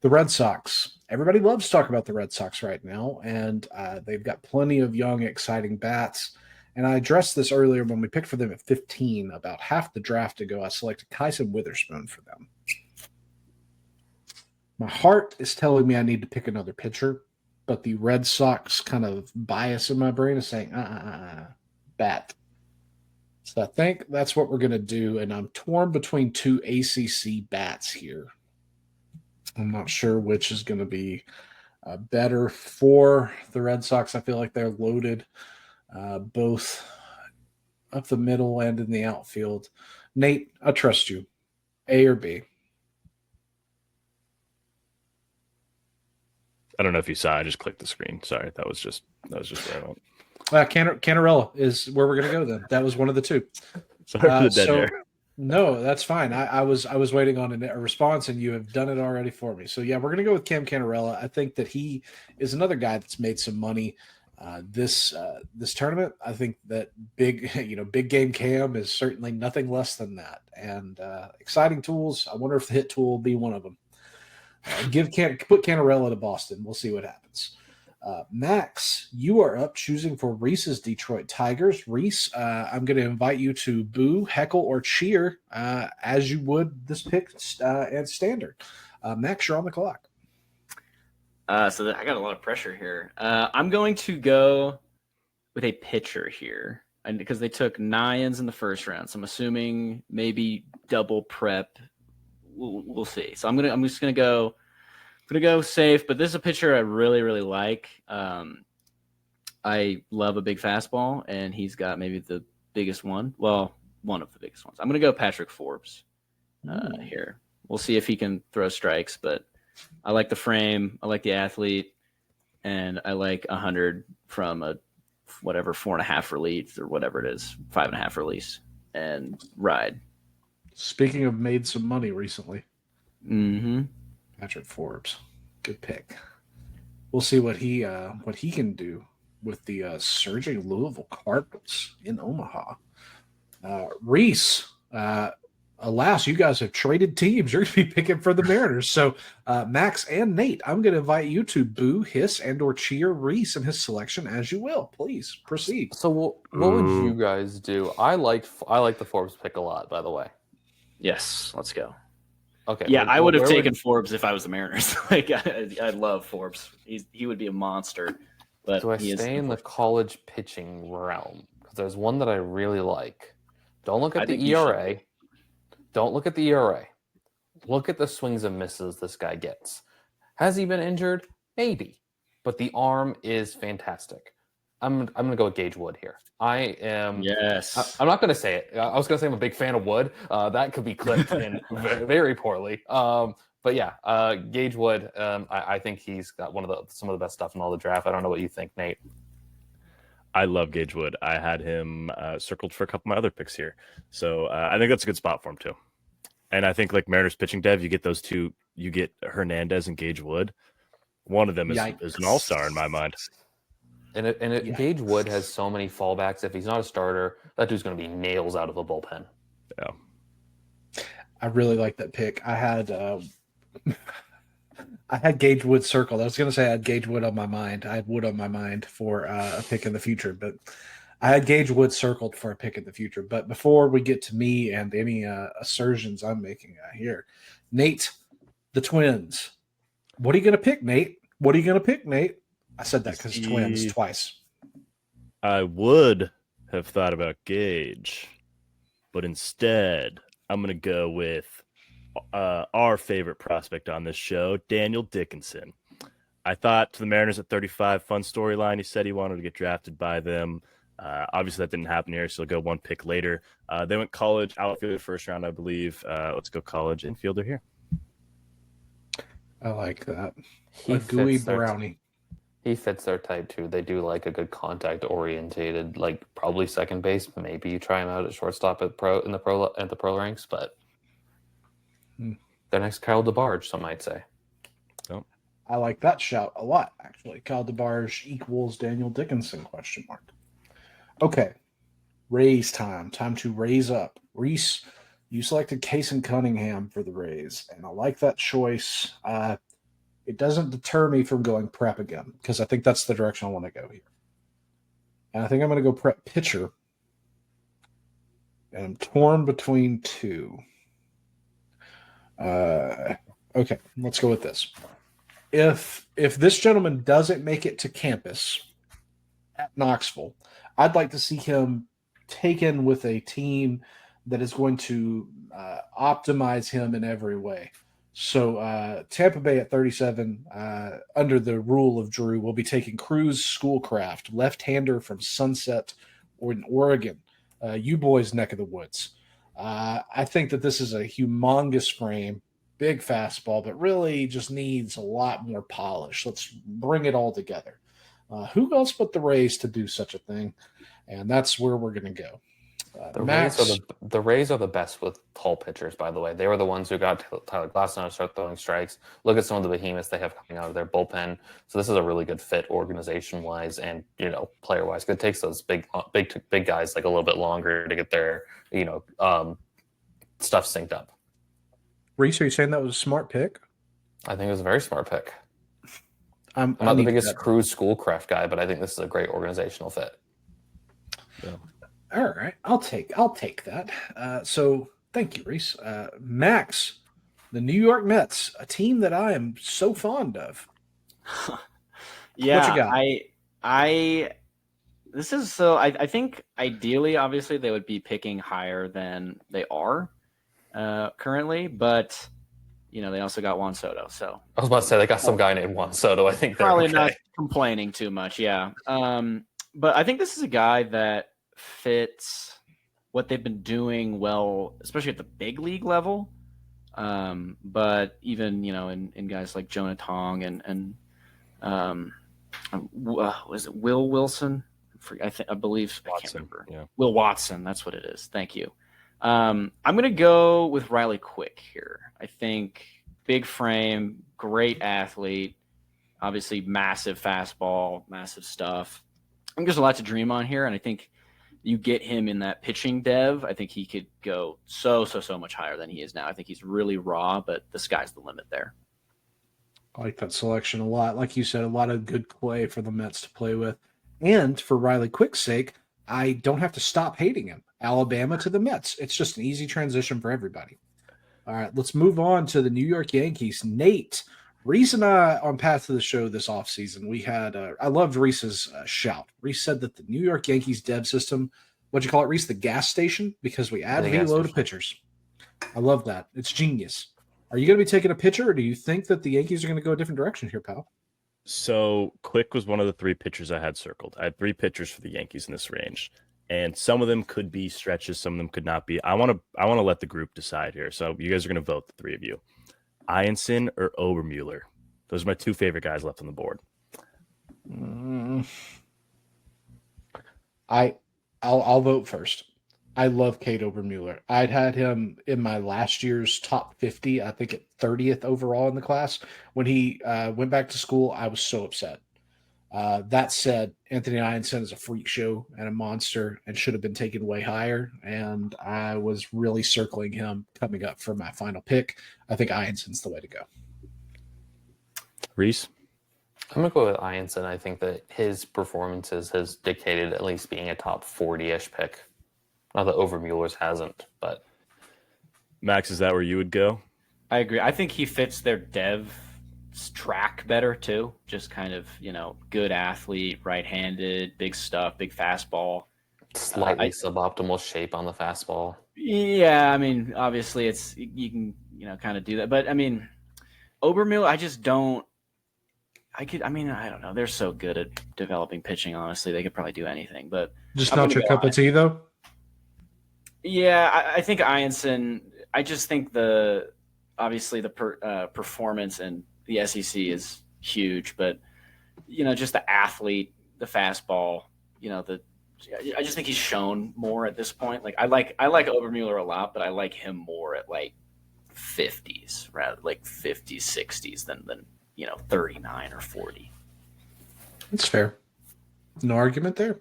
The Red Sox. Everybody loves to talk about the Red Sox right now, and they've got plenty of young, exciting bats. And I addressed this earlier when we picked for them at 15. About half the draft ago, I selected Kyson Witherspoon for them. My heart is telling me I need to pick another pitcher, but the Red Sox kind of bias in my brain is saying, bat. So I think that's what we're going to do, and I'm torn between two ACC bats here. I'm not sure which is going to be better for the Red Sox. I feel like they're loaded both up the middle and in the outfield. Nate, I trust you. A or B? I don't know if you saw. I just clicked the screen. Sorry, that was just where I went. Canarella is where we're going to go then. That was one of the two. Sorry for the dead air. No, that's fine. I was waiting on a response, and you have done it already for me. So yeah, we're going to go with Cam Canarella. I think that he is another guy that's made some money this tournament. I think that big game Cam is certainly nothing less than that, and exciting tools. I wonder if the hit tool will be one of them. Put Canarella to Boston. We'll see what happens. Max, you are up choosing for Rhys's Detroit Tigers. Rhys, I'm going to invite you to boo, heckle, or cheer as you would this pick and standard. Max, you're on the clock. I got a lot of pressure here. I'm going to go with a pitcher here, and because they took Nyans in the first round, so I'm assuming maybe double prep. We'll see. So I'm just gonna go safe, but this is a pitcher I really, really like. I love a big fastball, and he's got maybe the biggest one. Well, one of the biggest ones. I'm gonna go Patrick Forbes here. We'll see if he can throw strikes, but I like the frame, I like the athlete, and I like 100 from a 4.5 release or whatever it is, 5.5 release, and ride. Speaking of made some money recently, Patrick Forbes, good pick. We'll see what he can do with the surging Louisville Cardinals in Omaha. Rhys, alas, you guys have traded teams. You're going to be picking for the Mariners. So, Max and Nate, I'm going to invite you to boo, hiss, and or cheer Rhys and his selection as you will. Please proceed. So, what would you guys do? I like the Forbes pick a lot, by the way. Yes, let's go. Okay. Yeah, I would have taken Forbes if I was the Mariners. Like I love Forbes. He would be a monster. But do I stay in the college pitching realm? Because there's one that I really like. Don't look at the ERA. Don't look at the ERA. Look at the swings and misses this guy gets. Has he been injured? Maybe. But the arm is fantastic. I'm going to go with Gage Wood here. I am. Yes. I'm not going to say it. I was going to say I'm a big fan of Wood. That could be clipped in very, very poorly. But yeah, Gage Wood. I think he's got some of the best stuff in all the draft. I don't know what you think, Nate. I love Gage Wood. I had him circled for a couple of my other picks here. So I think that's a good spot for him too. And I think like Mariners pitching dev, you get those two. You get Hernandez and Gage Wood. One of them is an all-star in my mind. Gage Wood has so many fallbacks. If he's not a starter, that dude's going to be nails out of a bullpen. Yeah. I really like that pick. I had Gage Wood circled. I was going to say I had Gage Wood on my mind. I had Wood on my mind for a pick in the future, but I had Gage Wood circled for a pick in the future. But before we get to me and any assertions I'm making here, Nate, the Twins. What are you going to pick, Nate? What are you going to pick, Nate? I said that because Twins twice. I would have thought about Gage, but instead I'm going to go with our favorite prospect on this show, Daniel Dickinson. I thought to the Mariners at 35, fun storyline. He said he wanted to get drafted by them. Obviously, that didn't happen here, so he'll go one pick later. They went college, outfielder first round, I believe. Let's go college infielder here. I like that. A gooey brownie. He fits their type too. They do like a good contact orientated, like probably second base. Maybe you try him out at shortstop at the pro ranks, but the next Kyle DeBarge, some might say. Oh. I like that shout a lot, actually. Kyle DeBarge equals Daniel Dickinson, question mark. Okay. Raise time. Time to raise up. Rhys, you selected Kason Cunningham for the Rays, and I like that choice. It doesn't deter me from going prep again, because I think that's the direction I want to go here. And I think I'm going to go prep pitcher. And I'm torn between two. Okay, let's go with this. If this gentleman doesn't make it to campus at Knoxville, I'd like to see him taken with a team that is going to optimize him in every way. So Tampa Bay at 37, under the rule of Drew, will be taking Cruz Schoolcraft, left-hander from Sunset or in Oregon, you boys' neck of the woods. I think that this is a humongous frame, big fastball, but really just needs a lot more polish. Let's bring it all together. Who else but the Rays to do such a thing? And that's where we're going to go. The Rays are the best with tall pitchers, by the way. They were the ones who got Tyler Glasnow to start throwing strikes. Look at some of the behemoths they have coming out of their bullpen. So this is a really good fit organization-wise and, player-wise. It takes those big guys like a little bit longer to get their, stuff synced up. Rhys, are you saying that was a smart pick? I think it was a very smart pick. I'm I'm not the biggest Cruise Schoolcraft guy, but I think this is a great organizational fit. Yeah. All right, I'll take that. So thank you, Rhys. Max, the New York Mets, a team that I am so fond of. Yeah, What you got? I think ideally, obviously, they would be picking higher than they are currently, but they also got Juan Soto, so I was about to say they got some guy named Juan Soto. I think they're probably okay. not complaining too much. Yeah, but I think this is a guy that fits what they've been doing well, especially at the big league level. But even in guys like Jonah Tong and was it Will Wilson? I believe Watson, I can't remember. yeah. Will Watson, that's what it is. Thank you. I'm gonna go with Riley Quick here. I think big frame, great athlete, obviously massive fastball, massive stuff. I think there's a lot to dream on here, and I think you get him in that pitching dev. I think he could go so much higher than he is now. I think he's really raw, but the sky's the limit there. I like that selection a lot. Like you said, a lot of good play for the Mets to play with. And for Riley Quick's sake, I don't have to stop hating him. Alabama to the Mets. It's just an easy transition for everybody. All right, let's move on to the New York Yankees. Nate, Rhys and I on Path to the Show this offseason, we had, I loved Rhys's shout. Rhys said that the New York Yankees dev system, what'd you call it, Rhys? The gas station? Because we add velo to pitchers. I love that. It's genius. Are you going to be taking a pitcher, or do you think that the Yankees are going to go a different direction here, pal? So Quick was one of the 3 pitchers I had circled. I had 3 pitchers for the Yankees in this range, and some of them could be stretches, some of them could not be. I want to let the group decide here. So you guys are going to vote, the 3 of you. Ianson or Obermueller? Those are my 2 favorite guys left on the board. I'll vote first. I love Cade Obermueller. I'd had him in my last year's top 50, I think at 30th overall in the class. When he went back to school, I was so upset. That said, Anthony Ianson is a freak show and a monster and should have been taken way higher. And I was really circling him coming up for my final pick. I think Ianson's the way to go. Rhys? I'm going to go with Ianson. I think that his performances has dictated at least being a top 40-ish pick. Not that Overmueller's hasn't, but... Max, is that where you would go? I agree. I think he fits their dev track better, too. Just kind of, good athlete, right-handed, big stuff, big fastball. Slightly suboptimal shape on the fastball. Yeah, I mean, obviously you can, kind of do that. But, I mean, Obermueller, I just don't... I don't know. They're so good at developing pitching, honestly. They could probably do anything. But just not your cup of tea, though? Yeah, I think Ianson. I just think obviously the performance in the SEC is huge, but just the athlete, the fastball, I just think he's shown more at this point. Like I like Obermueller a lot, but I like him more at like 50s rather like 50s, 60s than 39 or 40. That's fair. No argument there.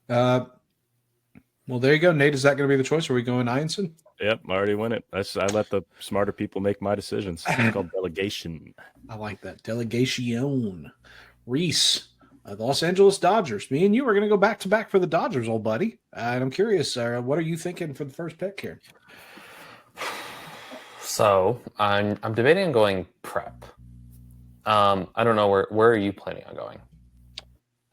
Well, there you go, Nate. Is that going to be the choice? Are we going Ianson? Yep, I already win it. I let the smarter people make my decisions. It's called delegation. I like that. Delegation. Rhys, the Los Angeles Dodgers. Me and you are going to go back-to-back for the Dodgers, old buddy. And I'm curious, what are you thinking for the first pick here? So I'm debating on going prep. I don't know where are you planning on going?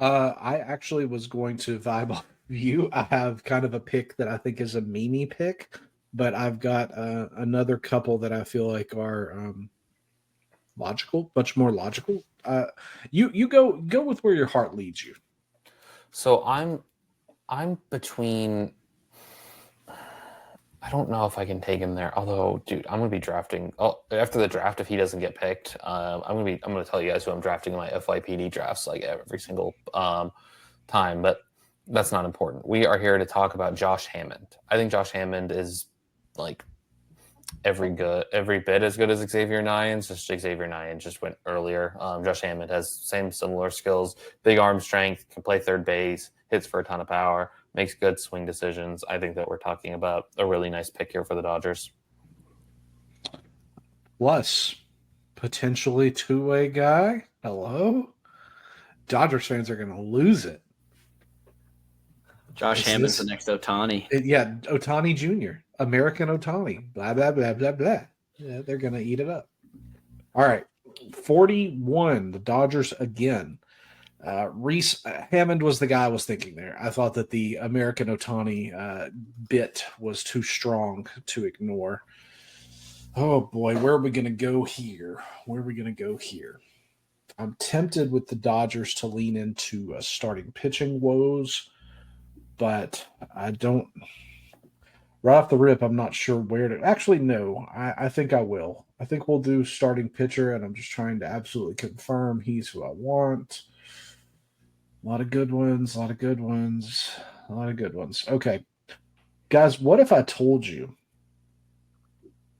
I actually was going to vibe off you. I have kind of a pick that I think is a meme pick, but I've got another couple that I feel like are logical, much more logical. You go with where your heart leads you. So I'm between. I don't know if I can take him there. Although, dude, I'm gonna be drafting. Oh, after the draft, if he doesn't get picked, I'm gonna tell you guys who I'm drafting in my FYPD drafts like every single time. But that's not important. We are here to talk about Josh Hammond. I think Josh Hammond is like every bit as good as Xavier Nyans. Just Xavier Nyans just went earlier. Josh Hammond has similar skills, big arm strength, can play third base, hits for a ton of power, makes good swing decisions. I think that we're talking about a really nice pick here for the Dodgers. Plus, potentially two-way guy. Hello? Dodgers fans are going to lose it. Josh Hammond's the next Ohtani. Yeah, Ohtani Jr., American Ohtani. Blah, blah, blah, blah, blah. Yeah, they're going to eat it up. All right. 41, the Dodgers again. Rhys Hammond was the guy I was thinking there. I thought that the American Ohtani bit was too strong to ignore. Oh, boy. Where are we going to go here? I'm tempted with the Dodgers to lean into starting pitching woes, but I don't. Right off the rip, I'm not sure where to. Actually, no, I think I will. I think we'll do starting pitcher, and I'm just trying to absolutely confirm he's who I want. A lot of good ones. Okay. Guys, what if I told you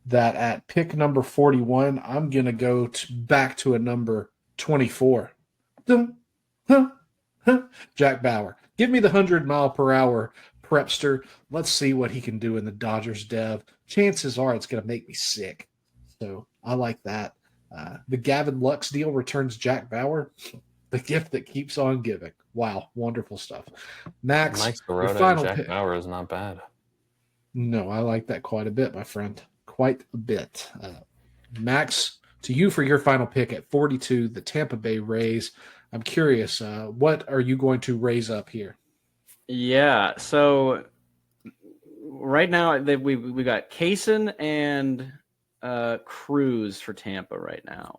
that at pick number 41, I'm going to go back to a number 24. Jack Bauer. Give me the 100-mile-per-hour prepster. Let's see what he can do in the Dodgers dev. Chances are it's going to make me sick. So I like that. The Gavin Lux deal returns Jack Bauer. The gift that keeps on giving. Wow, wonderful stuff. Max, Mike your Sirota final and Jack pick. Bauer is not bad. No, I like that quite a bit, my friend. Quite a bit. Max, to you for your final pick at 42, the Tampa Bay Rays. I'm curious, what are you going to raise up here? Yeah, so right now we got Kaysen and Cruz for Tampa right now.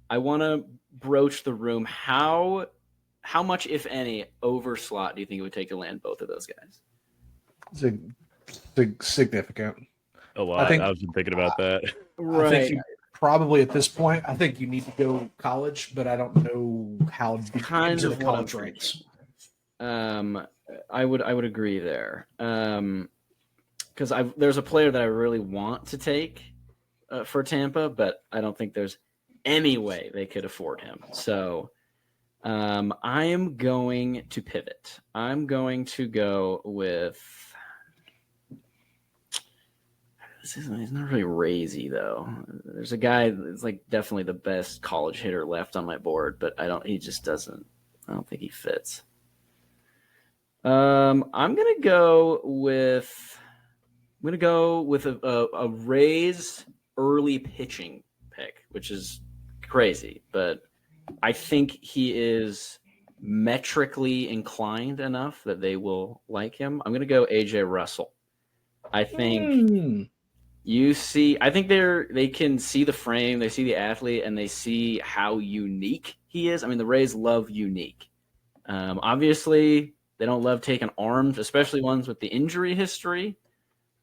I want to broach the room. How much, if any, over slot do you think it would take to land both of those guys? Significant. A lot. I was thinking about that. Right. I think you probably at this point, I think you need to go college, but I don't know how deep kind into of the college ranks. I would agree there. Because there's a player that I really want to take for Tampa, but I don't think there's any way they could afford him. So I am going to pivot. I'm going to go with. He's not really Razy though. There's a guy that's like definitely the best college hitter left on my board, but he just doesn't. I don't think he fits. I'm gonna go with a Rays early pitching pick, which is crazy, but I think he is metrically inclined enough that they will like him. I'm gonna go AJ Russell. I think I think they can see the frame, they see the athlete, and they see how unique he is. I mean, the Rays love unique. Obviously, they don't love taking arms, especially ones with the injury history.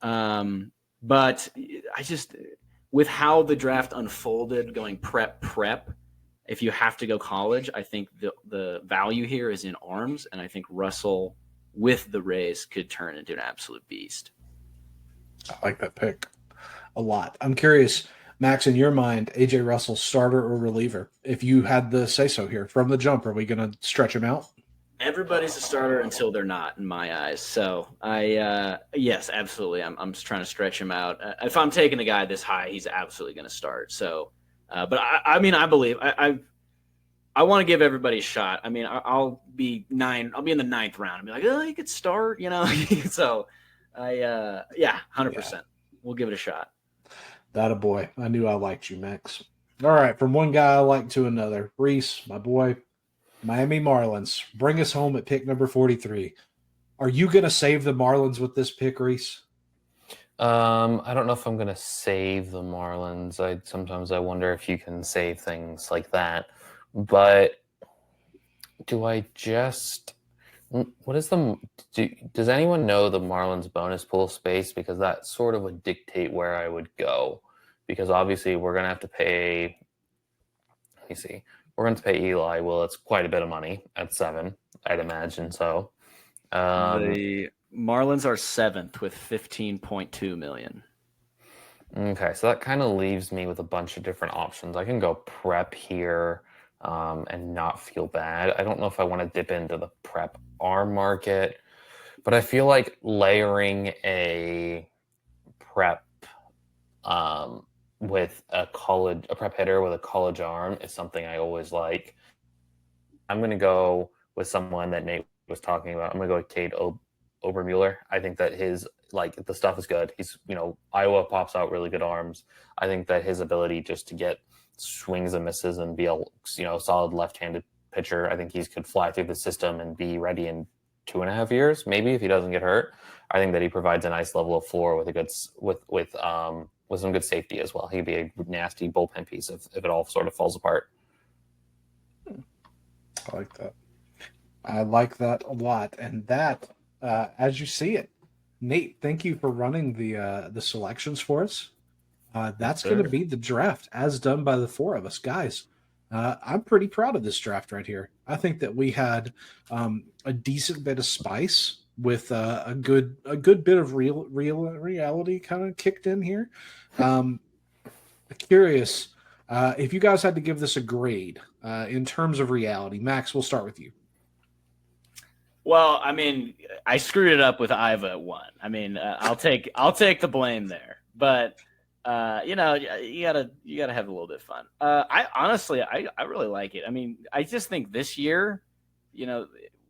But with how the draft unfolded, going prep, if you have to go college, I think the value here is in arms, and I think Russell with the Rays could turn into an absolute beast. I like that pick a lot. I'm curious, Max, in your mind, AJ Russell, starter or reliever? If you had the say-so here from the jump, are we going to stretch him out? Everybody's a starter until they're not, in my eyes. So yes, absolutely. I'm just trying to stretch him out. If I'm taking a guy this high, he's absolutely going to start. So, but I mean, I believe I want to give everybody a shot. I mean, I'll be in the 9th round and be like, oh, he could start, So, 100%. We'll give it a shot. That a boy. I knew I liked you, Max. All right, from one guy I like to another. Rhys, my boy, Miami Marlins. Bring us home at pick number 43. Are you going to save the Marlins with this pick, Rhys? I don't know if I'm going to save the Marlins. Sometimes I wonder if you can save things like that. But do I just... What is does anyone know the Marlins bonus pool space? Because that sort of would dictate where I would go. Because obviously we're going to have to pay, let me see, we're going to pay Eli. Well, it's quite a bit of money at 7, I'd imagine so. The Marlins are 7th with $15.2 million. Okay, so that kind of leaves me with a bunch of different options. I can go prep here. And not feel bad. I don't know if I want to dip into the prep arm market, but I feel like layering a prep with a prep hitter with a college arm is something I always like. I'm going to go with someone that Nate was talking about. I'm going to go with Cade Obermuller. I think that his, the stuff is good. He's, Iowa pops out really good arms. I think that his ability just to get swings and misses and be a, solid left-handed pitcher, I think he could fly through the system and be ready in 2.5 years, maybe, if he doesn't get hurt. I think that he provides a nice level of floor with a good, with some good safety as well. He could be a nasty bullpen piece if it all sort of falls apart. I like that. I like that a lot. And that, as you see it, Nate, thank you for running the selections for us. That's going to be the draft as done by the four of us, guys. I'm pretty proud of this draft right here. I think that we had a decent bit of spice with a good bit of reality kind of kicked in here. Curious if you guys had to give this a grade in terms of reality. Max, we'll start with you. Well, I mean, I screwed it up with Iva at 1. I mean, I'll take the blame there, but you gotta have a little bit of fun. I honestly really like it. I mean, I just think this year,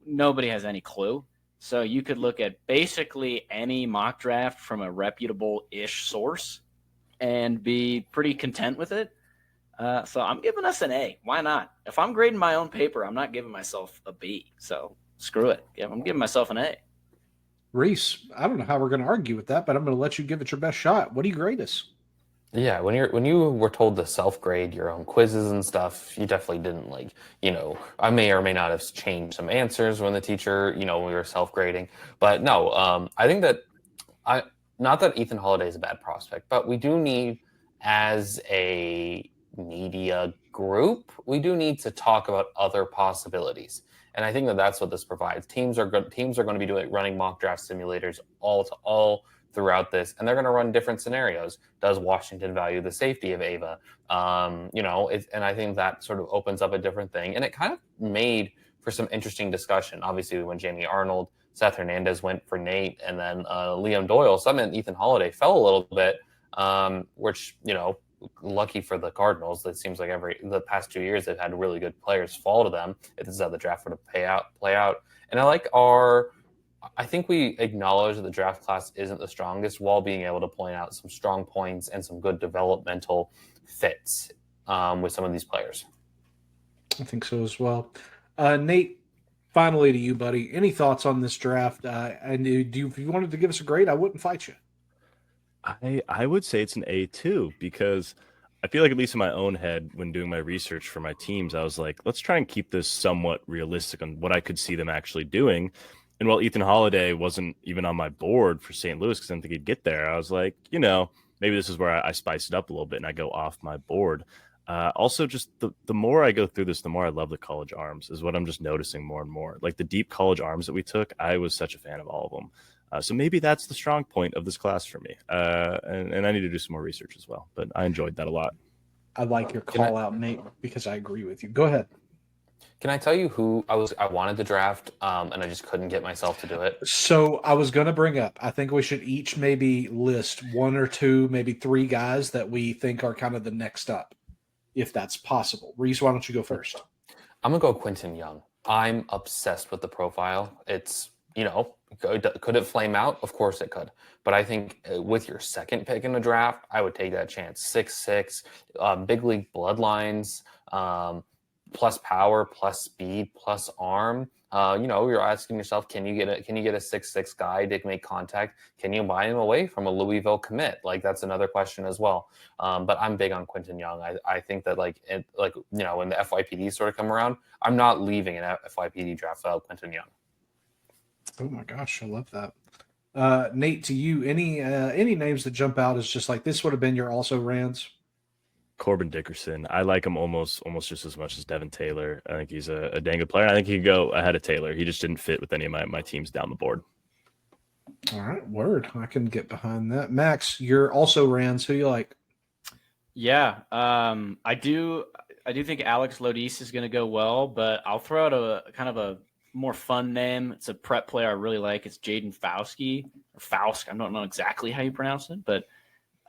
nobody has any clue. So you could look at basically any mock draft from a reputable-ish source and be pretty content with it. So I'm giving us an A. Why not? If I'm grading my own paper, I'm not giving myself a B. So screw it. Yeah, I'm giving myself an A. Rhys, I don't know how we're going to argue with that, but I'm going to let you give it your best shot. What do you grade us? Yeah, when you were told to self-grade your own quizzes and stuff, you definitely didn't I may or may not have changed some answers when the teacher, when we were self-grading. But no, I think that not that Ethan Holiday is a bad prospect, but we do need, as a media group, we do need to talk about other possibilities. And I think that that's what this provides. Teams are going to be running mock draft simulators all throughout this, and they're going to run different scenarios. Does Washington value the safety of Ava? And I think that sort of opens up a different thing, and it kind of made for some interesting discussion. Obviously, we went Jamie Arnold, Seth Hernandez went for Nate, and then Liam Doyle. Some and Ethan Holiday fell a little bit, which lucky for the Cardinals. It seems like the past 2 years they've had really good players fall to them. If this is how the draft would play out, and I think we acknowledge that the draft class isn't the strongest while being able to point out some strong points and some good developmental fits with some of these players. I think so as well. Nate, finally to you, buddy. Any thoughts on this draft? And if you wanted to give us a grade, I wouldn't fight you. I would say it's an A too, because I feel like, at least in my own head, when doing my research for my teams, I was like, let's try and keep this somewhat realistic on what I could see them actually doing. And while Ethan Holiday wasn't even on my board for St. Louis because I didn't think he'd get there, I was like, maybe this is where I spice it up a little bit and I go off my board. Also, just the more I go through this, the more I love the college arms is what I'm just noticing more and more. Like the deep college arms that we took, I was such a fan of all of them. So maybe that's the strong point of this class for me. And I need to do some more research as well. But I enjoyed that a lot. I like your call out, Nate, because I agree with you. Go ahead. Can I tell you who I wanted to draft, and I just couldn't get myself to do it? So I was going to bring up, I think we should each maybe list 1 or 2, maybe 3 guys that we think are kind of the next up, if that's possible. Rhys, why don't you go first? I'm going to go Quentin Young. I'm obsessed with the profile. It's, could it flame out? Of course it could. But I think with your second pick in the draft, I would take that chance. 6'6", big league bloodlines, plus power, plus speed, plus arm. You're asking yourself, can you get a 6'6" guy to make contact? Can you buy him away from a Louisville commit? That's another question as well. But I'm big on Quentin Young. I think that when the FYPD sort of come around, I'm not leaving an FYPD draft without Quentin Young. Oh my gosh, I love that. Nate, to you, any names that jump out as just like this would have been your also Rands? Corbin Dickerson. I like him almost just as much as Devin Taylor. I think he's a dang good player. I think he could go ahead of Taylor. He just didn't fit with any of my teams down the board. All right, word. I can get behind that. Max, you're also Rands. Who you like? Yeah, I do think Alex Lodis is going to go well, but I'll throw out a kind of a more fun name. It's a prep player I really like. It's Jaden Fauske. I don't know exactly how you pronounce it, but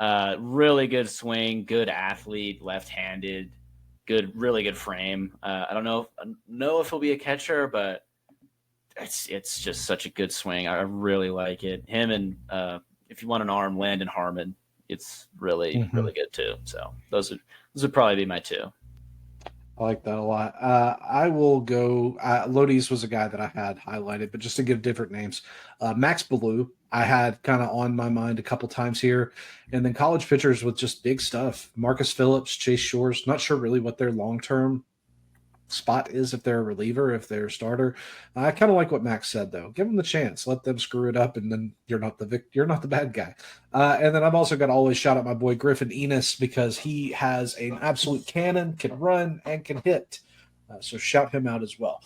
Really good swing, good athlete, left-handed, really good frame. I don't know if he'll be a catcher, but it's just such a good swing. I really like it. Him and if you want an arm, Landon Harmon, it's really good too. So those would probably be my two. I like that a lot. I will go. Lodi's was a guy that I had highlighted, but just to give different names, Max Blue, I had kind of on my mind a couple times here, and then college pitchers with just big stuff. Marcus Phillips, Chase Shores. Not sure really what their long-term spot is, if they're a reliever, if they're a starter. I kind of like what Max said though. Give them the chance, let them screw it up, and then you're not the bad guy. And then I've also got to always shout out my boy Griffin Enos, because he has an absolute cannon, can run and can hit. So shout him out as well.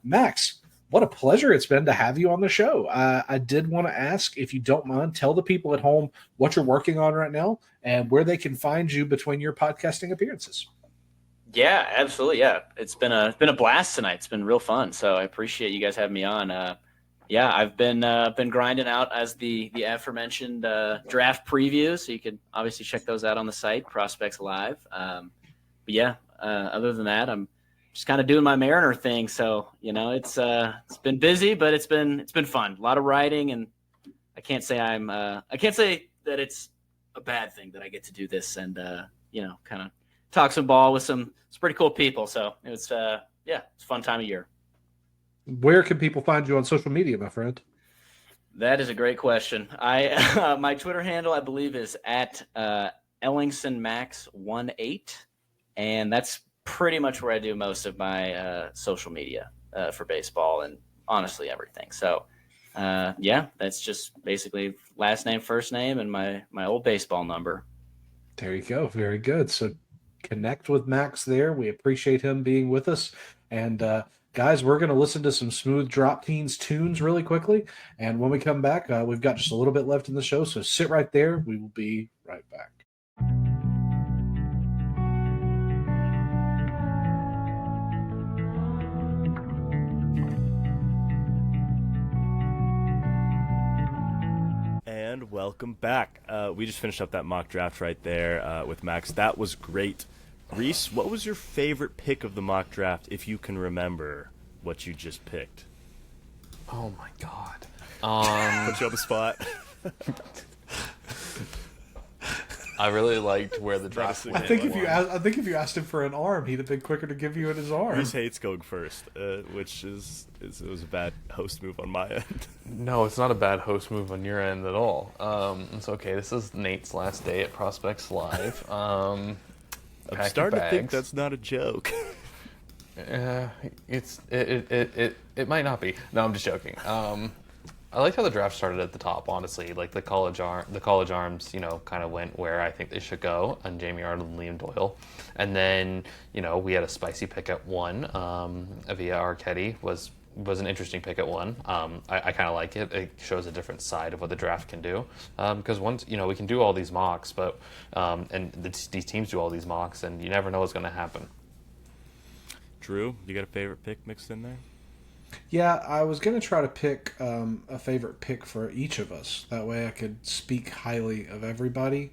Max, what a pleasure it's been to have you on the show. I did want to ask, if you don't mind, tell the people at home what you're working on right now and where they can find you between your podcasting appearances. Yeah, absolutely. Yeah, it's been a blast tonight. It's been real fun. So I appreciate you guys having me on. Yeah, I've been grinding out as the aforementioned draft preview. So you can obviously check those out on the site, Prospects Live. But yeah, other than that, I'm just kind of doing my Mariner thing. So it's been busy, but it's been fun. A lot of writing, and I can't say that it's a bad thing that I get to do this and kind of talk some ball with some pretty cool people. So it's a fun time of year. Where can people find you on social media, my friend? That is a great question. My Twitter handle, I believe, is at EllingsenMax18, and that's pretty much where I do most of my social media for baseball and honestly everything. So that's just basically last name, first name, and my old baseball number. There you go. Very good. So connect with Max there. We appreciate him being with us. And guys, we're going to listen to some Smooth Drop Teens tunes really quickly. And when we come back, we've got just a little bit left in the show. So sit right there. We will be right back. And welcome back. We just finished up that mock draft right there with Max. That was great. Rhys, what was your favorite pick of the mock draft, if you can remember what you just picked? Oh my god. Put you on the spot. I really liked where the draft went. I think if you asked him for an arm, he'd have been quicker to give you in his arm. Rhys hates going first, which it was a bad host move on my end. No, it's not a bad host move on your end at all. It's okay. This is Nate's last day at Prospects Live. I'm starting to think that's not a joke. It might not be. No, I'm just joking. I like how the draft started at the top, honestly. Like the college arms, kind of went where I think they should go, on Jamie Arnold and Liam Doyle. And then, we had a spicy pick at 1. Avia Arquette was an interesting pick at 1. I kind of like it. It shows a different side of what the draft can do. Because once, we can do all these mocks, but these teams do all these mocks, and you never know what's going to happen. Drew, you got a favorite pick mixed in there? Yeah, I was going to try to pick a favorite pick for each of us. That way I could speak highly of everybody.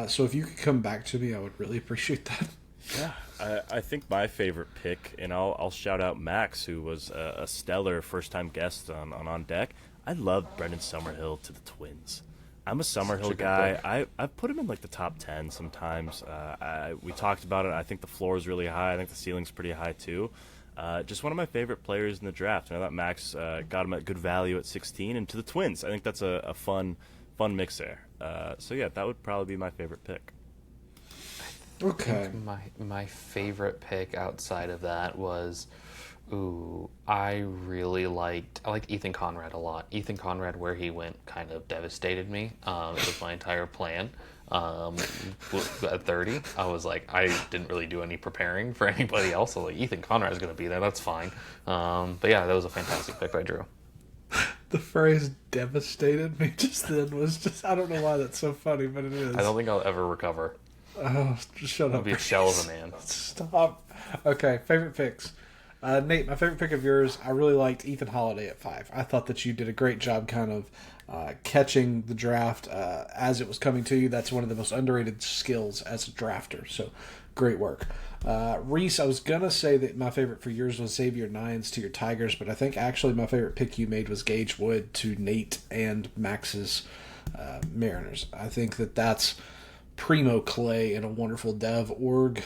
So if you could come back to me, I would really appreciate that. Yeah, I think my favorite pick, and I'll shout out Max, who was a stellar first-time guest on Deck. I love Brendan Summerhill to the Twins. I'm a Summerhill guy. I put him in like the top 10 sometimes. We talked about it. I think the floor is really high. I think the ceiling's pretty high too. Just one of my favorite players in the draft. And I thought Max got him at good value at 16. And to the Twins, I think that's a fun mix there. So yeah, that would probably be my favorite pick. Okay. My favorite pick outside of that was, I like Ethan Conrad a lot. Ethan Conrad, where he went, kind of devastated me. It was my entire plan. At 30, I was like, I didn't really do any preparing for anybody else. So like, Ethan Conrad is going to be there. That's fine. But yeah, that was a fantastic pick by Drew. The phrase "devastated" me just then was just—I don't know why that's so funny, but it is. I don't think I'll ever recover. Oh, just shut up. I'll be a shell of a man. Stop. Okay, favorite picks. Nate, my favorite pick of yours, I really liked Ethan Holiday at 5. I thought that you did a great job kind of catching the draft as it was coming to you. That's one of the most underrated skills as a drafter. So great work. Rhys, I was going to say that my favorite for yours was Xavier Nines to your Tigers, but I think actually my favorite pick you made was Gage Wood to Nate and Max's Mariners. I think that's primo clay in a wonderful dev org.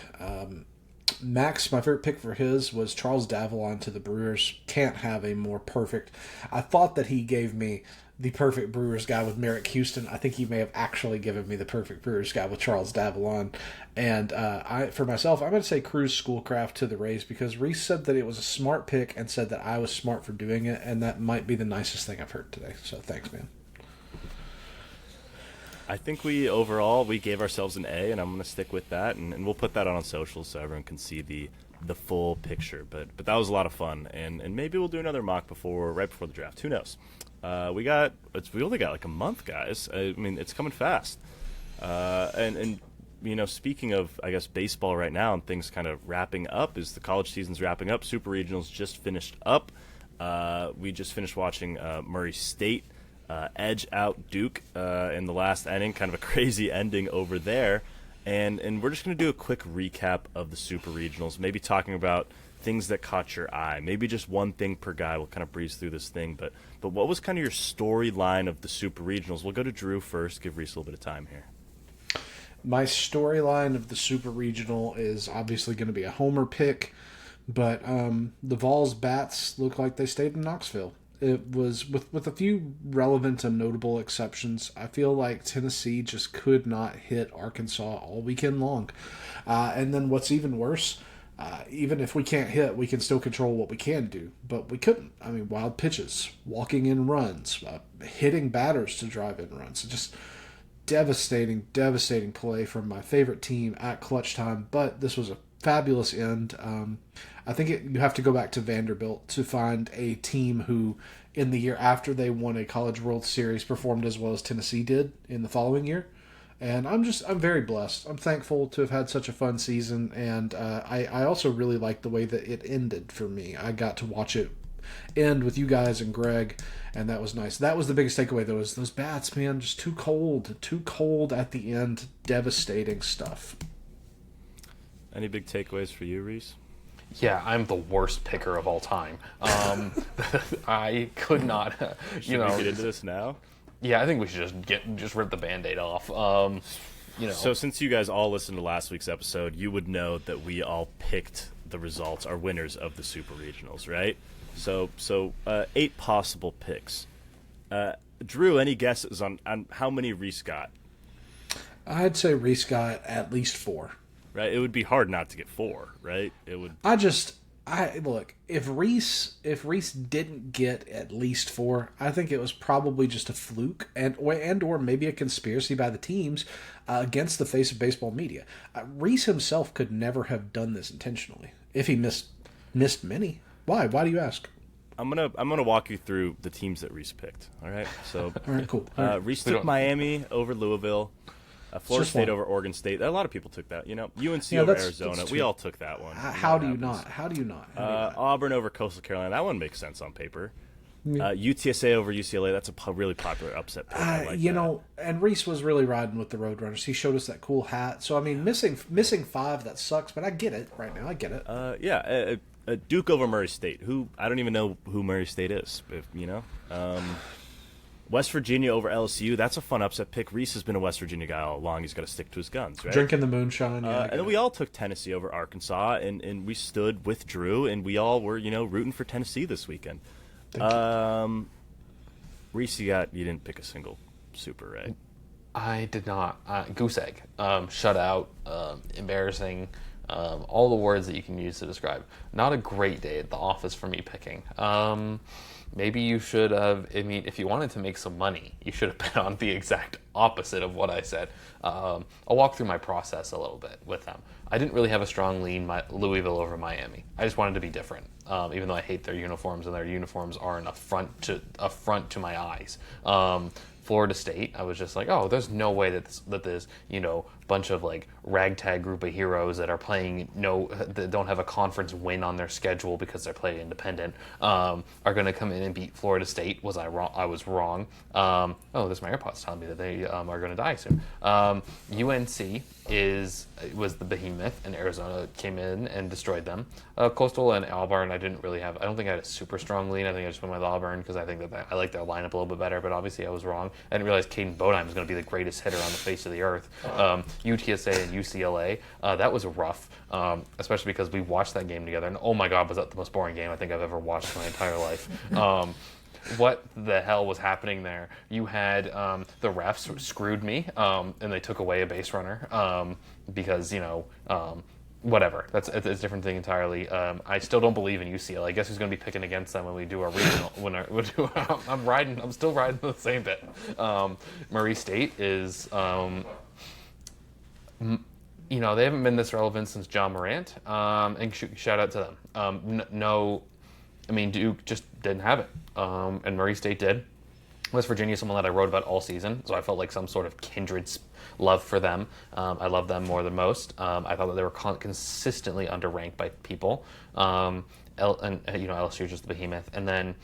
Max, my favorite pick for his was Charles Davalon to the Brewers. Can't have a more perfect. I thought that he gave me the perfect Brewers guy with Merrick Houston. I think he may have actually given me the perfect Brewers guy with Charles Davalon. And for myself, I'm going to say Cruz Schoolcraft to the Rays because Rhys said that it was a smart pick and said that I was smart for doing it, and that might be the nicest thing I've heard today. So thanks, man. I think we overall gave ourselves an A, and I'm going to stick with that, and we'll put that on socials so everyone can see the full picture. But that was a lot of fun, and maybe we'll do another mock right before the draft. Who knows? We only got like a month, guys. I mean, it's coming fast. And speaking of, I guess, baseball right now and things kind of wrapping up, is the college season's wrapping up. Super Regionals just finished up. We just finished watching Murray State edge out Duke in the last inning, kind of a crazy ending over there. And we're just going to do a quick recap of the Super Regionals, maybe talking about things that caught your eye. Maybe just one thing per guy. We'll kind of breeze through this thing. But what was kind of your storyline of the Super Regionals? We'll go to Drew first, give Rhys a little bit of time here. My storyline of the Super Regional is obviously going to be a homer pick, but the Vols bats look like they stayed in Knoxville. It was, with a few relevant and notable exceptions, I feel like Tennessee just could not hit Arkansas all weekend long. And then what's even worse, even if we can't hit, we can still control what we can do. But we couldn't. I mean, wild pitches, walking in runs, hitting batters to drive in runs. Just devastating play from my favorite team at clutch time. But this was a fabulous end. I think you have to go back to Vanderbilt to find a team who, in the year after they won a College World Series, performed as well as Tennessee did in the following year. And I'm very blessed. I'm thankful to have had such a fun season, and I also really like the way that it ended for me. I got to watch it end with you guys and Greg, and that was nice. That was the biggest takeaway, though, is those bats, man, just too cold at the end. Devastating stuff. Any big takeaways for you, Rhys? Yeah, I'm the worst picker of all time. I could not, Should we get into this now? Yeah, I think we should just rip the Band-Aid off. So since you guys all listened to last week's episode, you would know that we all picked the results, our winners of the Super Regionals, right? So 8 possible picks. Drew, any guesses on how many Rhys got? I'd say Rhys got at least 4. Right, it would be hard not to get 4, right? It would. Look, if Rhys didn't get at least 4, I think it was probably just a fluke or maybe a conspiracy by the teams against the face of baseball media. Rhys himself could never have done this intentionally if he missed many. Why? Why do you ask? I'm gonna walk you through the teams that Rhys picked. All right, so all right, cool. Rhys took Miami over Louisville. Florida State over Oregon State. A lot of people took that. UNC over Arizona. We all took that one. How do you not? Auburn over Coastal Carolina. That one makes sense on paper. UTSA over UCLA. That's a really popular upset pick. And Rhys was really riding with the Roadrunners. He showed us that cool hat. So I mean, missing 5, that sucks. But I get it right now. I get it. Duke over Murray State. Who I don't even know who Murray State is. West Virginia over LSU. That's a fun upset pick. Rhys has been a West Virginia guy all along. He's got to stick to his guns, right? Drinking the moonshine. And then we all took Tennessee over Arkansas, and we stood with Drew, and we all were, rooting for Tennessee this weekend. Rhys, you didn't pick a single super, right? I did not. Goose egg. Shutout. Embarrassing. All the words that you can use to describe. Not a great day at the office for me picking. Maybe you should have, if you wanted to make some money, you should have been on the exact opposite of what I said. I'll walk through my process a little bit with them. I didn't really have a strong lean Louisville over Miami. I just wanted to be different, even though I hate their uniforms, and their uniforms are an affront to my eyes. Florida State, I was just like, oh, there's no way that this bunch of like ragtag group of heroes that are playing that don't have a conference win on their schedule because they're playing independent are going to come in and beat Florida State. Was I wrong? I was wrong. This my AirPods telling me that they are going to die soon. UNC was the behemoth, and Arizona came in and destroyed them. Coastal and Auburn, I don't think I had a super strong lead. I think I just went with Auburn because I think that I like their lineup a little bit better, but obviously I was wrong. I didn't realize Caden Bodine was going to be the greatest hitter on the face of the earth. UTSA and UCLA, that was rough, especially because we watched that game together, and oh my god, was that the most boring game I think I've ever watched in my entire life. What the hell was happening there? You had the refs screwed me, and they took away a base runner because whatever. It's a different thing entirely. I still don't believe in UCLA. I guess who's going to be picking against them when we do our regional? I'm still riding the same bit. Murray State is. They haven't been this relevant since John Morant, and shout out to them. Duke just didn't have it, and Murray State did. West Virginia is someone that I wrote about all season, so I felt like some sort of kindred love for them. I love them more than most. I thought that they were consistently underranked by people, LSU is just the behemoth. And then